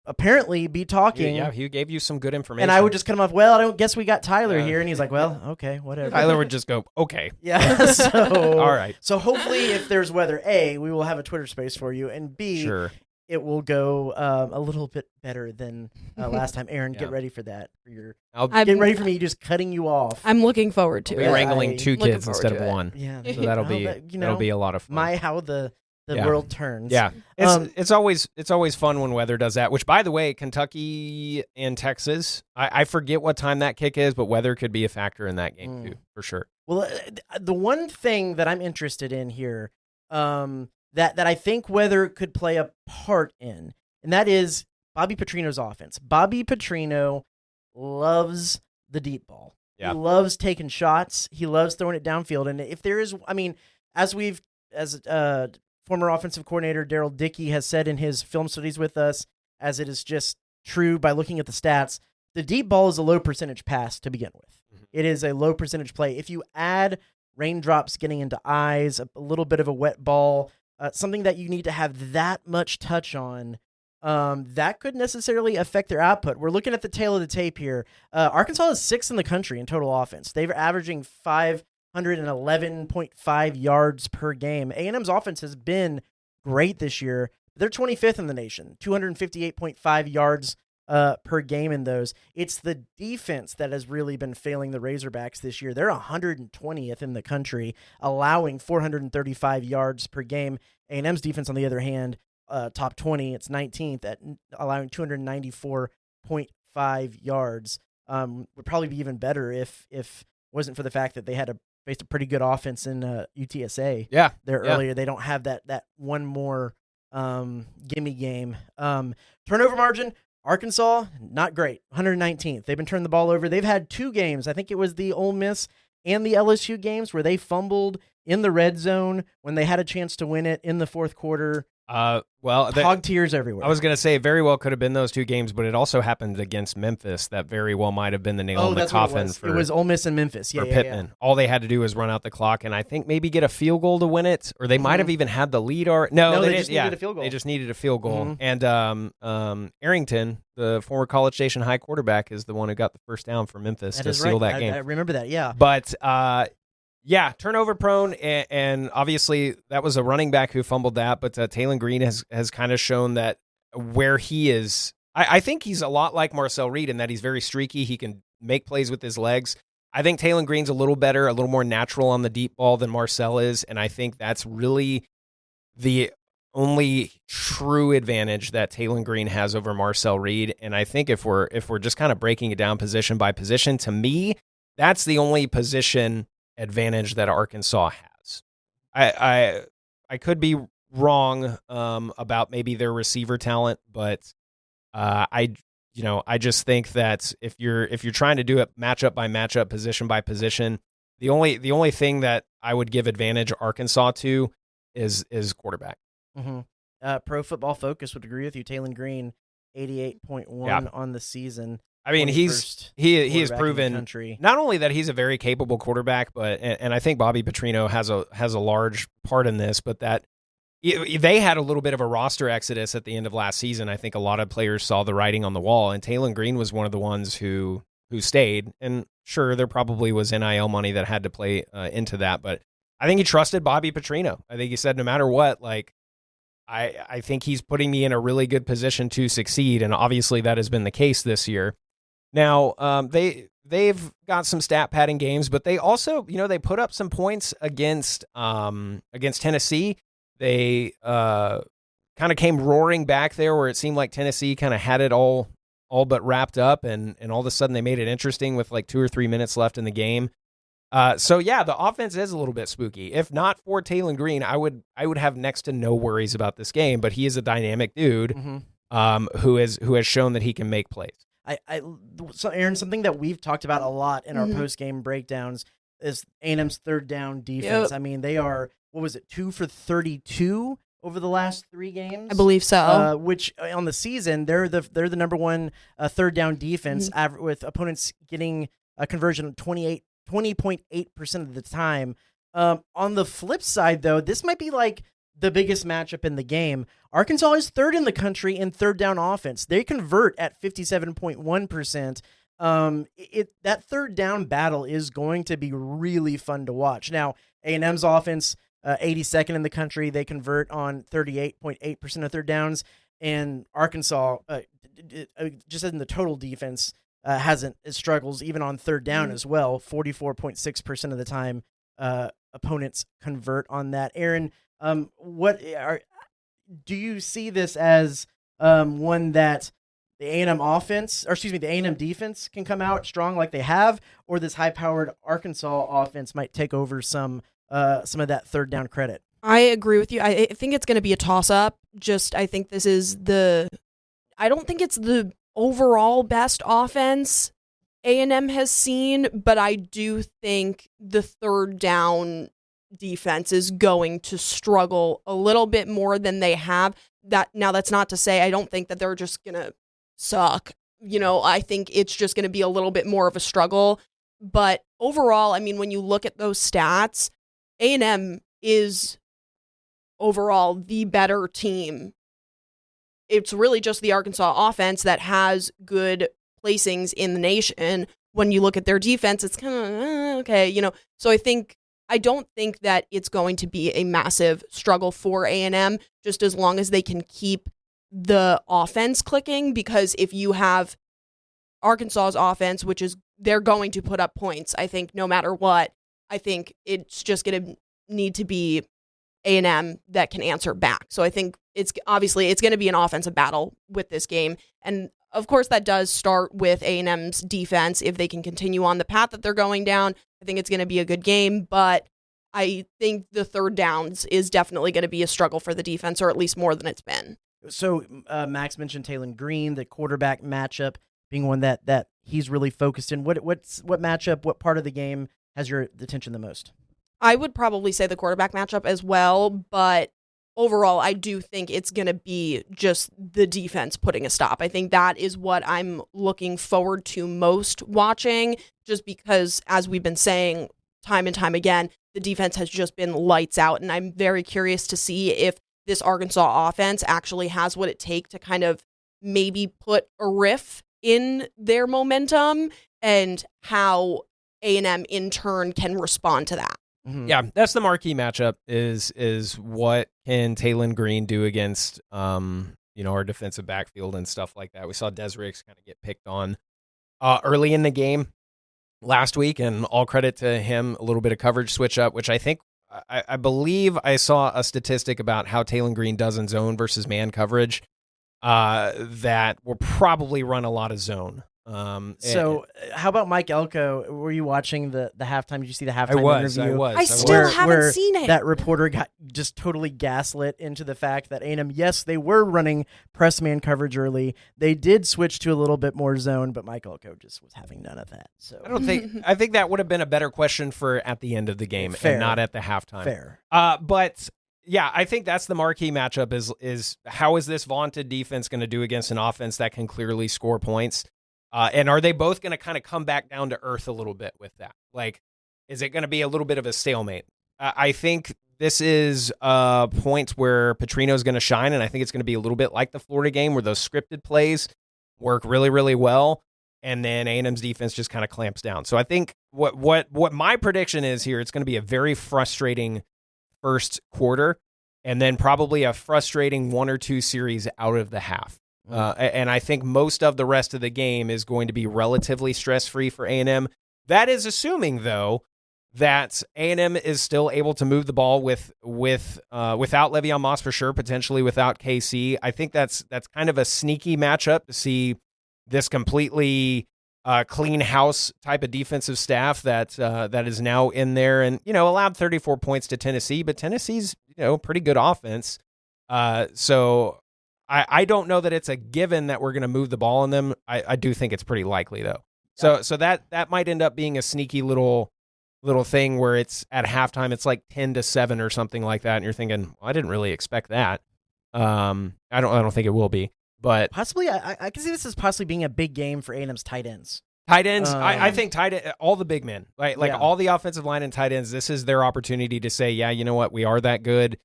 [SPEAKER 2] apparently be talking.
[SPEAKER 1] Yeah, he gave you some good information.
[SPEAKER 2] And I would just come off, "Well, I don't guess we got Tyler here." And he's like, "Well, okay, whatever."
[SPEAKER 1] Tyler would just go, "Okay."
[SPEAKER 2] Yeah. So
[SPEAKER 1] all right.
[SPEAKER 2] So hopefully, if there's weather, A, we will have a Twitter space for you, and B,
[SPEAKER 1] sure,
[SPEAKER 2] it will go a little bit better than last time. Aaron, get ready for that. Get ready for me just cutting you off.
[SPEAKER 3] I'm looking forward to it.
[SPEAKER 1] We're wrangling two kids instead of one.
[SPEAKER 2] Yeah,
[SPEAKER 1] so that'll be a lot of fun.
[SPEAKER 2] How the world turns.
[SPEAKER 1] Yeah, it's always fun when weather does that. Which, by the way, Kentucky and Texas, I forget what time that kick is, but weather could be a factor in that game too, for sure.
[SPEAKER 2] Well, the one thing that I'm interested in here, that I think weather could play a part in, and that is Bobby Petrino's offense. Bobby Petrino loves the deep ball. Yeah. He loves taking shots. He loves throwing it downfield. And if there is, as former offensive coordinator Daryl Dickey has said in his film studies with us, as it is just true by looking at the stats, the deep ball is a low percentage pass to begin with. Mm-hmm. It is a low percentage play. If you add raindrops getting into eyes, a little bit of a wet ball, something that you need to have that much touch on, that could necessarily affect their output. We're looking at the tail of the tape here. Arkansas is 6th in the country in total offense. They're averaging 511.5 yards per game. A&M's offense has been great this year. They're 25th in the nation, 258.5 yards per game in those. It's the defense that has really been failing the Razorbacks this year. They're 120th in the country, allowing 435 yards per game. A&M's defense, on the other hand, top 20, it's 19th at allowing 294.5 yards. Would probably be even better if it wasn't for the fact that they had faced a pretty good offense in UTSA.
[SPEAKER 1] Yeah,
[SPEAKER 2] earlier. They don't have that one more gimme game. Turnover margin, Arkansas, not great, 119th. They've been turning the ball over. They've had 2 games. I think it was the Ole Miss and the LSU games where they fumbled in the red zone when they had a chance to win it in the fourth quarter. Hog tears everywhere.
[SPEAKER 1] I was going to say, very well could have been those 2 games, but it also happened against Memphis. That very well might have been the nail in the coffin.
[SPEAKER 2] It was Ole Miss and Memphis.
[SPEAKER 1] For Pittman. Yeah. All they had to do was run out the clock and I think maybe get a field goal to win it, or they might have even had the lead. No, they just needed a field goal. They just needed a field goal. Mm-hmm. And Arrington, the former College Station High quarterback, is the one who got the first down for Memphis to seal that game.
[SPEAKER 2] I remember that, yeah.
[SPEAKER 1] But yeah, turnover prone, and obviously that was a running back who fumbled that, but Taylon Green has kind of shown that where he is, I think he's a lot like Marcel Reed in that he's very streaky. He can make plays with his legs. I think Taylon Green's a little better, a little more natural on the deep ball than Marcel is, and I think that's really the only true advantage that Taylon Green has over Marcel Reed. And I think if we're just kind of breaking it down position by position, to me, that's the only position advantage that Arkansas has. I could be wrong about maybe their receiver talent, but I just think that if you're trying to do it matchup by matchup, position by position, the only thing that I would give advantage Arkansas to is quarterback.
[SPEAKER 2] Mm-hmm. Pro Football Focus would agree with you. Taylon Green, 88.1 on the season.
[SPEAKER 1] I mean, he has proven not only that he's a very capable quarterback, but and I think Bobby Petrino has a large part in this, but that they had a little bit of a roster exodus at the end of last season. I think a lot of players saw the writing on the wall, and Taylon Green was one of the ones who stayed. And sure, there probably was NIL money that had to play into that, but I think he trusted Bobby Petrino. I think he said, no matter what, like, I think he's putting me in a really good position to succeed, and obviously that has been the case this year. Now, they've got some stat padding games, but they also, they put up some points against Tennessee. They kind of came roaring back there where it seemed like Tennessee kind of had it all but wrapped up, and all of a sudden they made it interesting with like 2 or 3 minutes left in the game. So yeah, the offense is a little bit spooky. If not for Talon Green, I would have next to no worries about this game. But he is a dynamic dude who has shown that he can make plays.
[SPEAKER 2] So Aaron, something that we've talked about a lot in our post game breakdowns is A&M's third down defense.
[SPEAKER 3] Yep.
[SPEAKER 2] I mean, they are 2 for 32 over the last 3 games.
[SPEAKER 3] I believe so.
[SPEAKER 2] Which on the season they're the number one third down defense with opponents getting a conversion of 20.8% of the time. On the flip side, though, this might be like the biggest matchup in the game. Arkansas is third in the country in third down offense. They convert at 57.1%. That third down battle is going to be really fun to watch. Now, A&M's offense, 82nd in the country. They convert on 38.8% of third downs. And Arkansas, just in the total defense, it struggles even on third down as well. 44.6% of the time opponents convert on that. Aaron, do you see this as one that the A&M the A&M defense can come out strong like they have, or this high-powered Arkansas offense might take over some of that third down credit?
[SPEAKER 3] I agree with you. I think it's going to be a toss-up. I think I don't think it's the overall best offense A&M has seen, but I do think the third down defense is going to struggle a little bit more than they have. That's not to say I don't think that they're just going to suck. I think it's just going to be a little bit more of a struggle. But overall, I mean, when you look at those stats, A&M is overall the better team. It's really just the Arkansas offense that has good placings in the nation. When you look at their defense, it's kind of okay, So I don't think that it's going to be a massive struggle for A&M, just as long as they can keep the offense clicking, because if you have Arkansas's offense, which is they're going to put up points, I think no matter what, I think it's just going to need to be A&M that can answer back. So I think it's going to be an offensive battle with this game. And of course that does start with A&M's defense. If they can continue on the path that they're going down, I think it's going to be a good game, but I think the third downs is definitely going to be a struggle for the defense, or at least more than it's been.
[SPEAKER 2] So Max mentioned Talon Green, the quarterback matchup being one that he's really focused in. What matchup, what part of the game has your attention the most?
[SPEAKER 3] I would probably say the quarterback matchup as well, but overall, I do think it's going to be just the defense putting a stop. I think that is what I'm looking forward to most watching, just because, as we've been saying time and time again, the defense has just been lights out, and I'm very curious to see if this Arkansas offense actually has what it takes to kind of maybe put a riff in their momentum, and how A&M in turn can respond to that.
[SPEAKER 2] Mm-hmm.
[SPEAKER 1] Yeah, that's the marquee matchup is what can Talon Green do against our defensive backfield and stuff like that. We saw Des Ricks kind of get picked on early in the game last week, and all credit to him, a little bit of coverage switch up, which I believe I saw a statistic about how Talon Green does in zone versus man coverage that will probably run a lot of zone.
[SPEAKER 2] So how about Mike Elko? Were you watching the halftime? Did you see the halftime interview?
[SPEAKER 3] I still haven't seen it.
[SPEAKER 2] That reporter got just totally gaslit into the fact that A&M, yes, they were running press man coverage early. They did switch to a little bit more zone, but Mike Elko just was having none of that. So
[SPEAKER 1] I think that would have been a better question for at the end of the game.
[SPEAKER 2] Fair.
[SPEAKER 1] And not at the halftime.
[SPEAKER 2] Fair.
[SPEAKER 1] But yeah, I think that's the marquee matchup is how is this vaunted defense going to do against an offense that can clearly score points? And are they both going to kind of come back down to earth a little bit with that? Like, is it going to be a little bit of a stalemate? I think this is a point where Petrino's going to shine, and I think it's going to be a little bit like the Florida game, where those scripted plays work really, really well, and then A&M's defense just kind of clamps down. So I think what my prediction is here, it's going to be a very frustrating first quarter, and then probably a frustrating 1 or 2 series out of the half. And I think most of the rest of the game is going to be relatively stress-free for A&M. That is assuming, though, that A&M is still able to move the ball without Le'Veon Moss for sure, potentially without KC. I think that's kind of a sneaky matchup to see this completely clean house type of defensive staff that is now in there and, allowed 34 points to Tennessee, but Tennessee's, pretty good offense. So I don't know that it's a given that we're going to move the ball on them. I do think it's pretty likely though. So that might end up being a sneaky little thing where it's at halftime, it's like 10-7 or something like that. And you're thinking, well, I didn't really expect that. I don't think it will be. But
[SPEAKER 2] possibly, I can see this as possibly being a big game for A&M's tight ends.
[SPEAKER 1] Tight ends, I think all the big men, right? Like all the offensive line and tight ends, this is their opportunity to say, yeah, you know what, we are that good.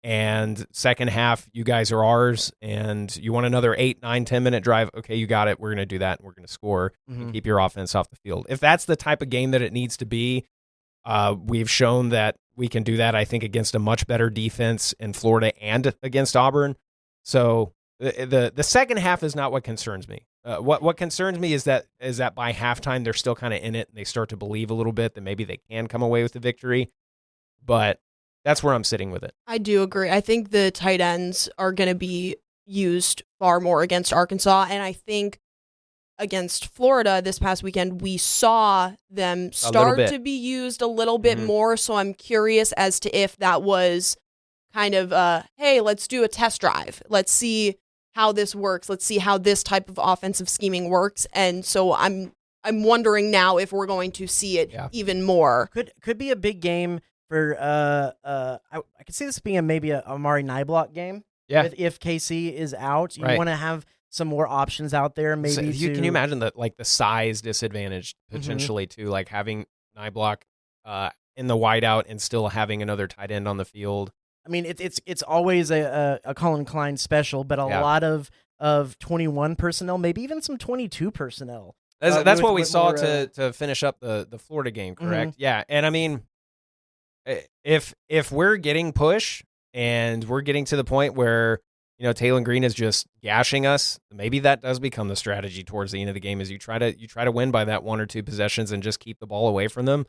[SPEAKER 1] And second half, you guys are ours. And you want another 8, 9, 10-minute drive. Okay, you got it. We're going to do that. And we're going to score and keep your offense off the field. If that's the type of game that it needs to be, we've shown that we can do that, I think, against a much better defense in Florida and against Auburn. So the second half is not what concerns me. What concerns me is that by halftime they're still kind of in it and they start to believe a little bit that maybe they can come away with the victory. But that's where I'm sitting with it.
[SPEAKER 3] I do agree. I think the tight ends are going to be used far more against Arkansas, and I think against Florida this past weekend we saw them start to be used a little bit more. So I'm curious as to if that was kind of hey, let's do a test drive. Let's see how this works. Let's see how this type of offensive scheming works. And so I'm wondering now if we're going to see it even more.
[SPEAKER 2] Could be a big game for I could see this being maybe a Amari Niblock game.
[SPEAKER 1] Yeah.
[SPEAKER 2] If KC is out, you want to have some more options out there. Maybe
[SPEAKER 1] can you imagine the size disadvantage potentially too, like having Niblock in the wideout and still having another tight end on the field.
[SPEAKER 2] I mean, it's always a Colin Klein special, but a lot of 21 personnel, maybe even some 22 personnel.
[SPEAKER 1] That's what we saw to finish up the Florida game, correct? Yeah, and I mean, if we're getting push and we're getting to the point where Taylor Green is just gashing us, maybe that does become the strategy towards the end of the game. Is you try to win by that 1 or 2 possessions and just keep the ball away from them.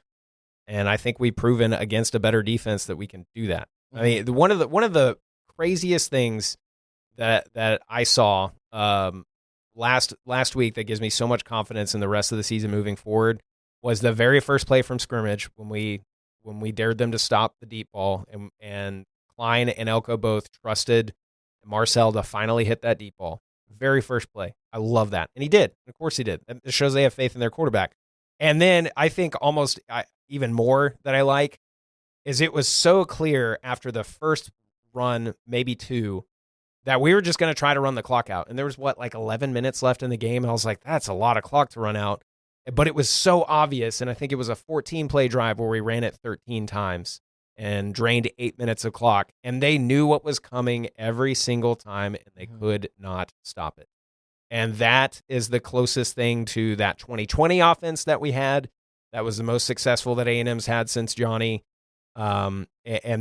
[SPEAKER 1] And I think we've proven against a better defense that we can do that. I mean, one of the craziest things that I saw last week that gives me so much confidence in the rest of the season moving forward was the very first play from scrimmage when we dared them to stop the deep ball and Klein and Elko both trusted Marcel to finally hit that deep ball. Very first play. I love that. And he did. Of course he did. It shows they have faith in their quarterback. And then I think almost even more that I like is it was so clear after the first run, maybe 2, that we were just going to try to run the clock out. And there was, 11 minutes left in the game. And I was like, that's a lot of clock to run out. But it was so obvious. And I think it was a 14-play drive where we ran it 13 times and drained 8 minutes of clock. And they knew what was coming every single time, and they could not stop it. And that is the closest thing to that 2020 offense that we had. That was the most successful that A&M's had since Johnny. And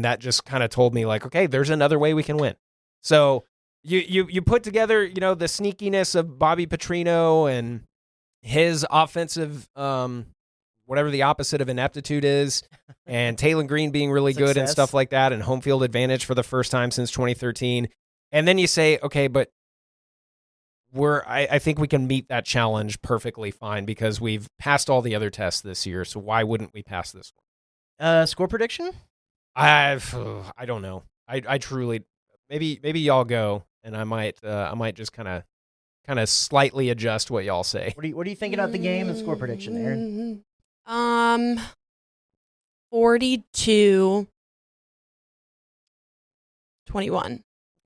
[SPEAKER 1] that just kind of told me, like, okay, there's another way we can win. So you put together, the sneakiness of Bobby Petrino and his offensive, whatever the opposite of ineptitude is, and Taylor Green being really good and stuff like that, and home field advantage for the first time since 2013. And then you say, okay, but I think we can meet that challenge perfectly fine because we've passed all the other tests this year. So why wouldn't we pass this one?
[SPEAKER 2] Score prediction?
[SPEAKER 1] I don't know. I truly, maybe y'all go, and I might just kind of slightly adjust what y'all say.
[SPEAKER 2] What are you thinking about the game and score prediction, Erin?
[SPEAKER 3] 42-21.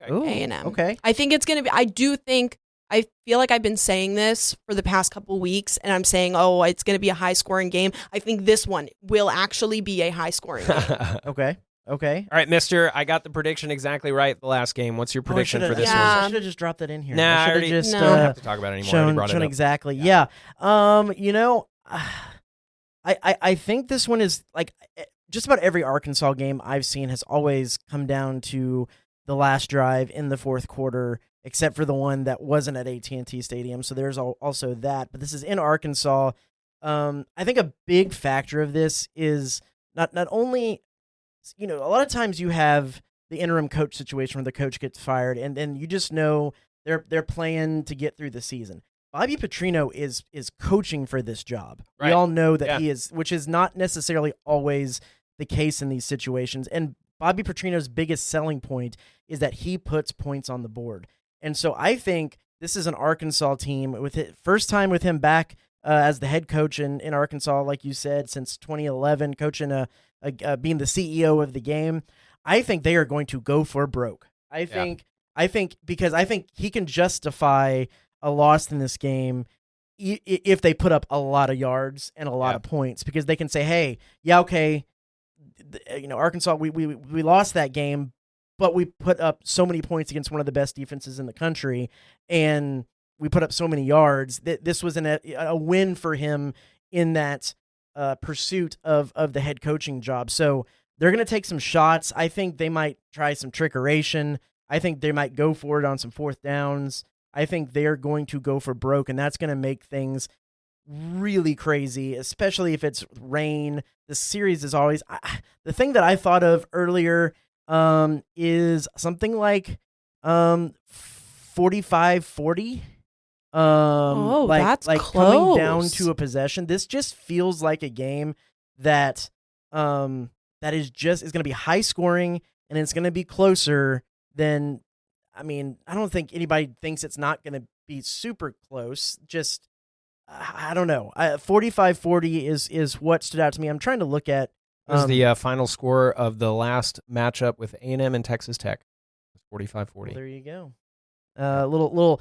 [SPEAKER 2] Ooh,
[SPEAKER 3] A&M.
[SPEAKER 2] Okay.
[SPEAKER 3] I think it's going to be, I feel like I've been saying this for the past couple weeks, and I'm saying, it's going to be a high-scoring game. I think this one will actually be a high-scoring game.
[SPEAKER 2] Okay.
[SPEAKER 1] All right, mister, I got the prediction exactly right the last game. What's your prediction for this one?
[SPEAKER 2] I should have just dropped that in here.
[SPEAKER 1] Nah, I
[SPEAKER 2] don't
[SPEAKER 1] have to talk about it anymore.
[SPEAKER 2] Shown exactly. Yeah. I think this one is like just about every Arkansas game I've seen has always come down to the last drive in the fourth quarter, except for the one that wasn't at AT&T Stadium. So there's also that. But this is in Arkansas. I think a big factor of this is not only, a lot of times you have the interim coach situation where the coach gets fired, and you just know they're playing to get through the season. Bobby Petrino is coaching for this job.
[SPEAKER 1] Right.
[SPEAKER 2] We all know that he is, which is not necessarily always the case in these situations. And Bobby Petrino's biggest selling point is that he puts points on the board. And so I think this is an Arkansas team with it first time with him back as the head coach in Arkansas, like you said, since 2011, coaching being the CEO of the game. I think they are going to go for broke. I think because I think he can justify a loss in this game if they put up a lot of yards and a lot of points, because they can say, hey, okay, Arkansas, we lost that game, but we put up so many points against one of the best defenses in the country, and we put up so many yards that this was a win for him in that pursuit of the head coaching job. So they're going to take some shots. I think they might try some trickeration. I think they might go for it on some fourth downs. I think they're going to go for broke, and that's going to make things really crazy, especially if it's rain. The series is always the thing that I thought of earlier is something like 45-40.
[SPEAKER 3] That's
[SPEAKER 2] like
[SPEAKER 3] close.
[SPEAKER 2] Coming down to a possession. This just feels like a game that is going to be high scoring, and it's going to be closer than. I mean, I don't think anybody thinks it's not going to be super close. Just, I don't know. 45-40 is what stood out to me. I'm trying to look at.
[SPEAKER 1] It was the final score of the last matchup with A&M and Texas Tech. 45-40.
[SPEAKER 2] Well, there you go. Little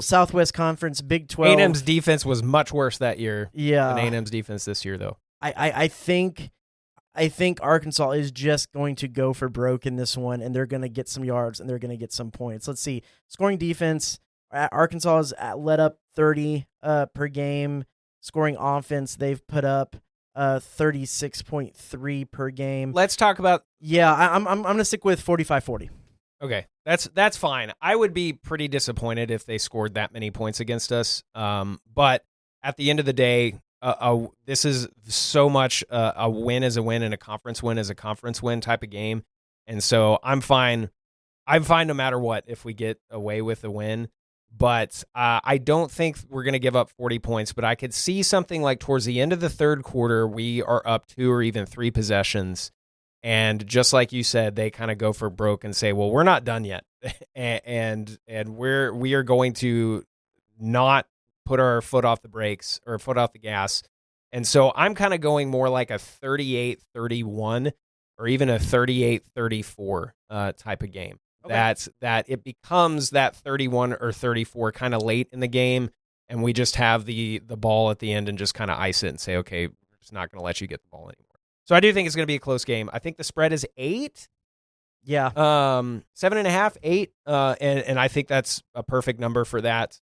[SPEAKER 2] Southwest Conference Big 12.
[SPEAKER 1] A&M's defense was much worse that year
[SPEAKER 2] than
[SPEAKER 1] A&M's defense this year, though.
[SPEAKER 2] I think Arkansas is just going to go for broke in this one, and they're going to get some yards and they're going to get some points. Let's see. Scoring defense, Arkansas has let up 30 per game. Scoring offense, they've put up 36.3 per game.
[SPEAKER 1] Let's talk about.
[SPEAKER 2] Yeah, I'm going to stick with 45-40.
[SPEAKER 1] Okay, that's fine. I would be pretty disappointed if they scored that many points against us. But at the end of the day, this is so much a win is a win and a conference win is a conference win type of game. And so I'm fine. I'm fine no matter what if we get away with a win. But I don't think we're going to give up 40 points. But I could see something like towards the end of the third quarter, we are up 2 or even 3 possessions. And just like you said, they kind of go for broke and say, well, we're not done yet. and we are going to not put our foot off the brakes or foot off the gas. And so I'm kind of going more like a 38-31 or even a 38-34 type of game. Okay. That it becomes that 31 or 34 kind of late in the game, and we just have the ball at the end and just kind of ice it and say, okay, we're just not going to let you get the ball anymore. So I do think it's going to be a close game. I think the spread is 8.
[SPEAKER 2] Yeah.
[SPEAKER 1] 7.5, 8. And I think that's a perfect number for that.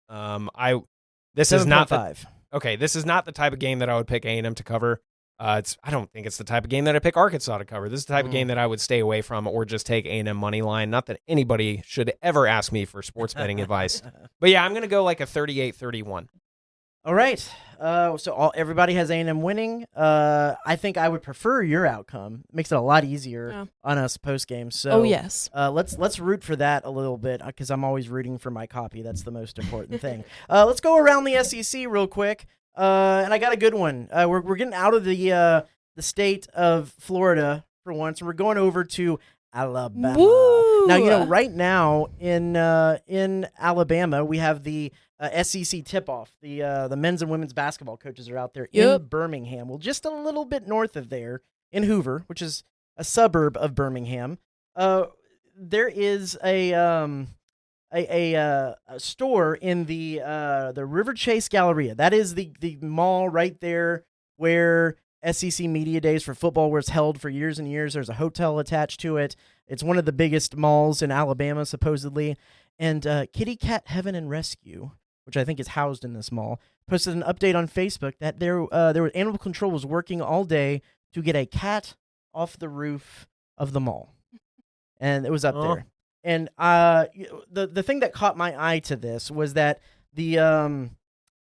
[SPEAKER 1] This is not
[SPEAKER 2] 5.
[SPEAKER 1] Okay, this is not the type of game that I would pick A&M to cover. I don't think it's the type of game that I pick Arkansas to cover. This is the type of game that I would stay away from or just take A&M money line. Not that anybody should ever ask me for sports betting advice. But yeah, I'm going to go like a 38-31.
[SPEAKER 2] All right. So everybody has A&M winning. I think I would prefer your outcome. It makes it a lot easier on us post game. So
[SPEAKER 3] yes.
[SPEAKER 2] Let's root for that a little bit because I'm always rooting for my copy. That's the most important thing. Let's go around the SEC real quick. And I got a good one. We're getting out of the state of Florida for once, and we're going over to Alabama.
[SPEAKER 3] Woo!
[SPEAKER 2] Now right now in Alabama we have the SEC tip-off. The men's and women's basketball coaches are out there in Birmingham. Well, just a little bit north of there in Hoover, which is a suburb of Birmingham. There is a store in the River Chase Galleria. That is the mall right there where SEC Media Days for football was held for years and years. There's a hotel attached to it. It's one of the biggest malls in Alabama, supposedly. And Kitty Cat Heaven and Rescue, which I think is housed in this mall, posted an update on Facebook that there was animal control was working all day to get a cat off the roof of the mall, and it was up there. And the thing that caught my eye to this was that the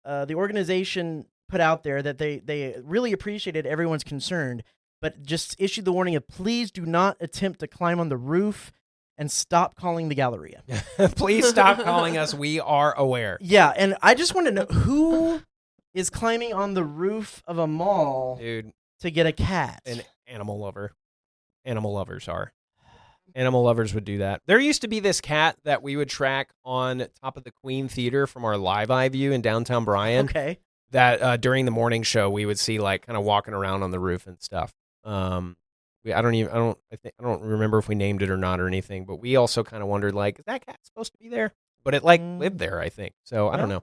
[SPEAKER 2] organization put out there that they really appreciated everyone's concern, but just issued the warning of please do not attempt to climb on the roof. and stop calling the Galleria.
[SPEAKER 1] Please stop calling us. We are aware.
[SPEAKER 2] Yeah, and I just want to know who is climbing on the roof of a mall
[SPEAKER 1] Dude,
[SPEAKER 2] to get a cat.
[SPEAKER 1] an animal lover. Animal lovers are. Animal lovers would do that. There used to be this cat that we would track on top of the Queen Theater from our live eye view in downtown Bryan.
[SPEAKER 2] Okay.
[SPEAKER 1] That during the morning show we would see like kind of walking around on the roof and stuff. I don't remember if we named it or not or anything, but we also kind of wondered like, is that cat supposed to be there? But it like lived there, I think. So I don't know.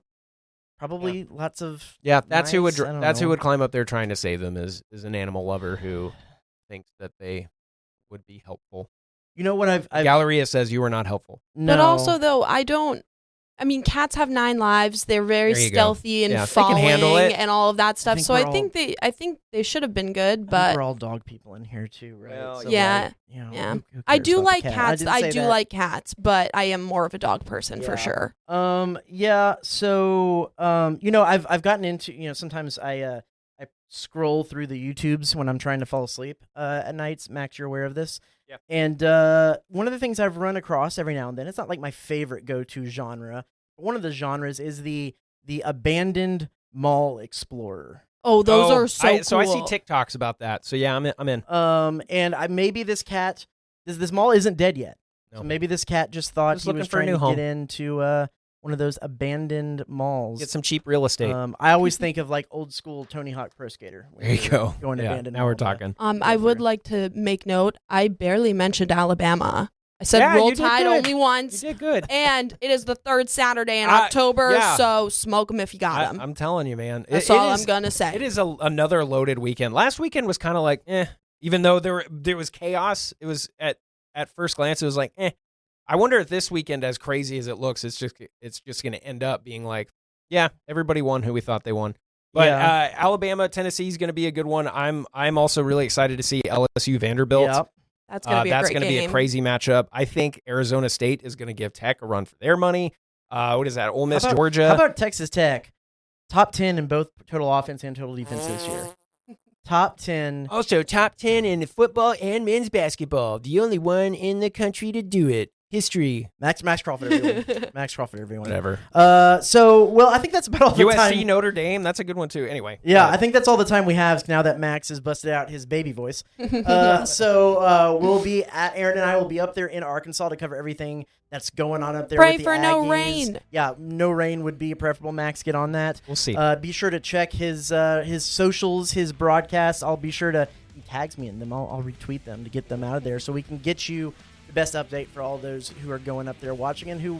[SPEAKER 2] Probably lots of
[SPEAKER 1] that's who would
[SPEAKER 2] mice,
[SPEAKER 1] who would climb up there trying to save them is an animal lover who thinks that they would be helpful.
[SPEAKER 2] You know what I've
[SPEAKER 1] Galleria says you are not helpful.
[SPEAKER 2] No.
[SPEAKER 3] But also though, I mean, cats have 9 lives. They're very stealthy and falling
[SPEAKER 1] they can handle it.
[SPEAKER 3] and all of that stuff. So I think they should have been good,
[SPEAKER 2] I think
[SPEAKER 3] but
[SPEAKER 2] we're all dog people in here too, right?
[SPEAKER 1] Well,
[SPEAKER 2] So,
[SPEAKER 3] yeah.
[SPEAKER 2] like, you know,
[SPEAKER 3] Yeah.
[SPEAKER 2] who
[SPEAKER 3] I
[SPEAKER 2] cares
[SPEAKER 3] do
[SPEAKER 2] about
[SPEAKER 3] like
[SPEAKER 2] the cat?
[SPEAKER 3] cats.
[SPEAKER 2] didn't
[SPEAKER 3] I
[SPEAKER 2] say
[SPEAKER 3] do
[SPEAKER 2] that.
[SPEAKER 3] like cats, but I am more of a dog person for sure.
[SPEAKER 2] Yeah. So, I've gotten into, sometimes I scroll through the YouTubes when I'm trying to fall asleep at nights. Max, you're aware of this.
[SPEAKER 1] Yeah.
[SPEAKER 2] And one of the things I've run across every now and then, it's not like my favorite go-to genre. One of the genres is the abandoned mall explorer.
[SPEAKER 3] Oh, those are so cool.
[SPEAKER 1] So I see TikToks about that. So yeah, I'm in.
[SPEAKER 2] And maybe this cat, this mall isn't dead yet.
[SPEAKER 1] No.
[SPEAKER 2] So maybe this cat just thought
[SPEAKER 1] Just
[SPEAKER 2] he was
[SPEAKER 1] looking for a
[SPEAKER 2] trying
[SPEAKER 1] new
[SPEAKER 2] to
[SPEAKER 1] home.
[SPEAKER 2] get into one of those abandoned malls.
[SPEAKER 1] Get some cheap real estate.
[SPEAKER 2] I always think of like old school Tony Hawk Pro Skater. when
[SPEAKER 1] There you
[SPEAKER 2] you're
[SPEAKER 1] go.
[SPEAKER 2] Going to
[SPEAKER 1] Yeah,
[SPEAKER 2] abandoned
[SPEAKER 1] now we're
[SPEAKER 2] mall, but-
[SPEAKER 1] talking.
[SPEAKER 3] I would like to make note. I barely mentioned Alabama. I said
[SPEAKER 1] Yeah,
[SPEAKER 3] Roll
[SPEAKER 1] you did
[SPEAKER 3] Tide
[SPEAKER 1] good.
[SPEAKER 3] only
[SPEAKER 1] You
[SPEAKER 3] once.
[SPEAKER 1] did good.
[SPEAKER 3] And it is the 3rd Saturday in
[SPEAKER 1] I-
[SPEAKER 3] October,
[SPEAKER 1] yeah.
[SPEAKER 3] so smoke them if you got them.
[SPEAKER 1] I'm telling you, man.
[SPEAKER 3] That's
[SPEAKER 1] It
[SPEAKER 3] all
[SPEAKER 1] is-
[SPEAKER 3] I'm going to say.
[SPEAKER 1] It is another loaded weekend. Last weekend was kind of like, even though there was chaos. It was at first glance, it was like, I wonder if this weekend, as crazy as it looks, it's just going to end up being like, yeah, everybody won who we thought they won. But Alabama, Tennessee is going to be a good one. I'm also really excited to see LSU Vanderbilt.
[SPEAKER 2] Yep.
[SPEAKER 3] That's going to be a great game.
[SPEAKER 1] Be a crazy matchup. I think Arizona State is going to give Tech a run for their money. What is that? Ole Miss, Georgia.
[SPEAKER 2] How about Texas Tech? Top 10 in both total offense and total defense this year. Top 10.
[SPEAKER 1] Also, top 10 in football and men's basketball. The only one in the country to do it. History.
[SPEAKER 2] Max Crawford, everyone. Max Crawford, everyone.
[SPEAKER 1] Whatever.
[SPEAKER 2] I think that's about all the time.
[SPEAKER 1] USC, Notre Dame. That's a good one, too. Anyway.
[SPEAKER 2] Yeah, I think that's all the time we have now that Max has busted out his baby voice. We'll be Aaron and I will be up there in Arkansas to cover everything that's going on up there.
[SPEAKER 3] Pray
[SPEAKER 2] with the
[SPEAKER 3] for no
[SPEAKER 2] Aggies.
[SPEAKER 3] rain.
[SPEAKER 2] Yeah, no rain would be preferable. Max, get on that.
[SPEAKER 1] We'll see.
[SPEAKER 2] Be sure to check his socials, his broadcasts. I'll be sure to, he tags me in them. I'll retweet them to get them out of there so we can get you the best update for all those who are going up there watching and who,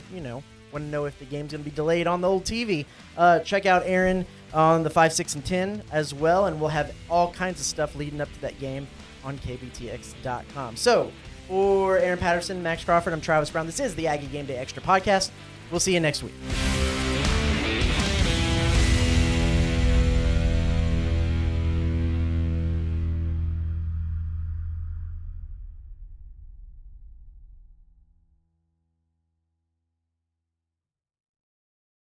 [SPEAKER 2] want to know if the game's going to be delayed on the old TV. Check out Aaron on the 5, 6, and 10 as well, and we'll have all kinds of stuff leading up to that game on KBTX.com. So, for Erin Patterson, Max Crawford, I'm Travis Brown. This is the Aggie Game Day Extra Podcast. We'll see you next week.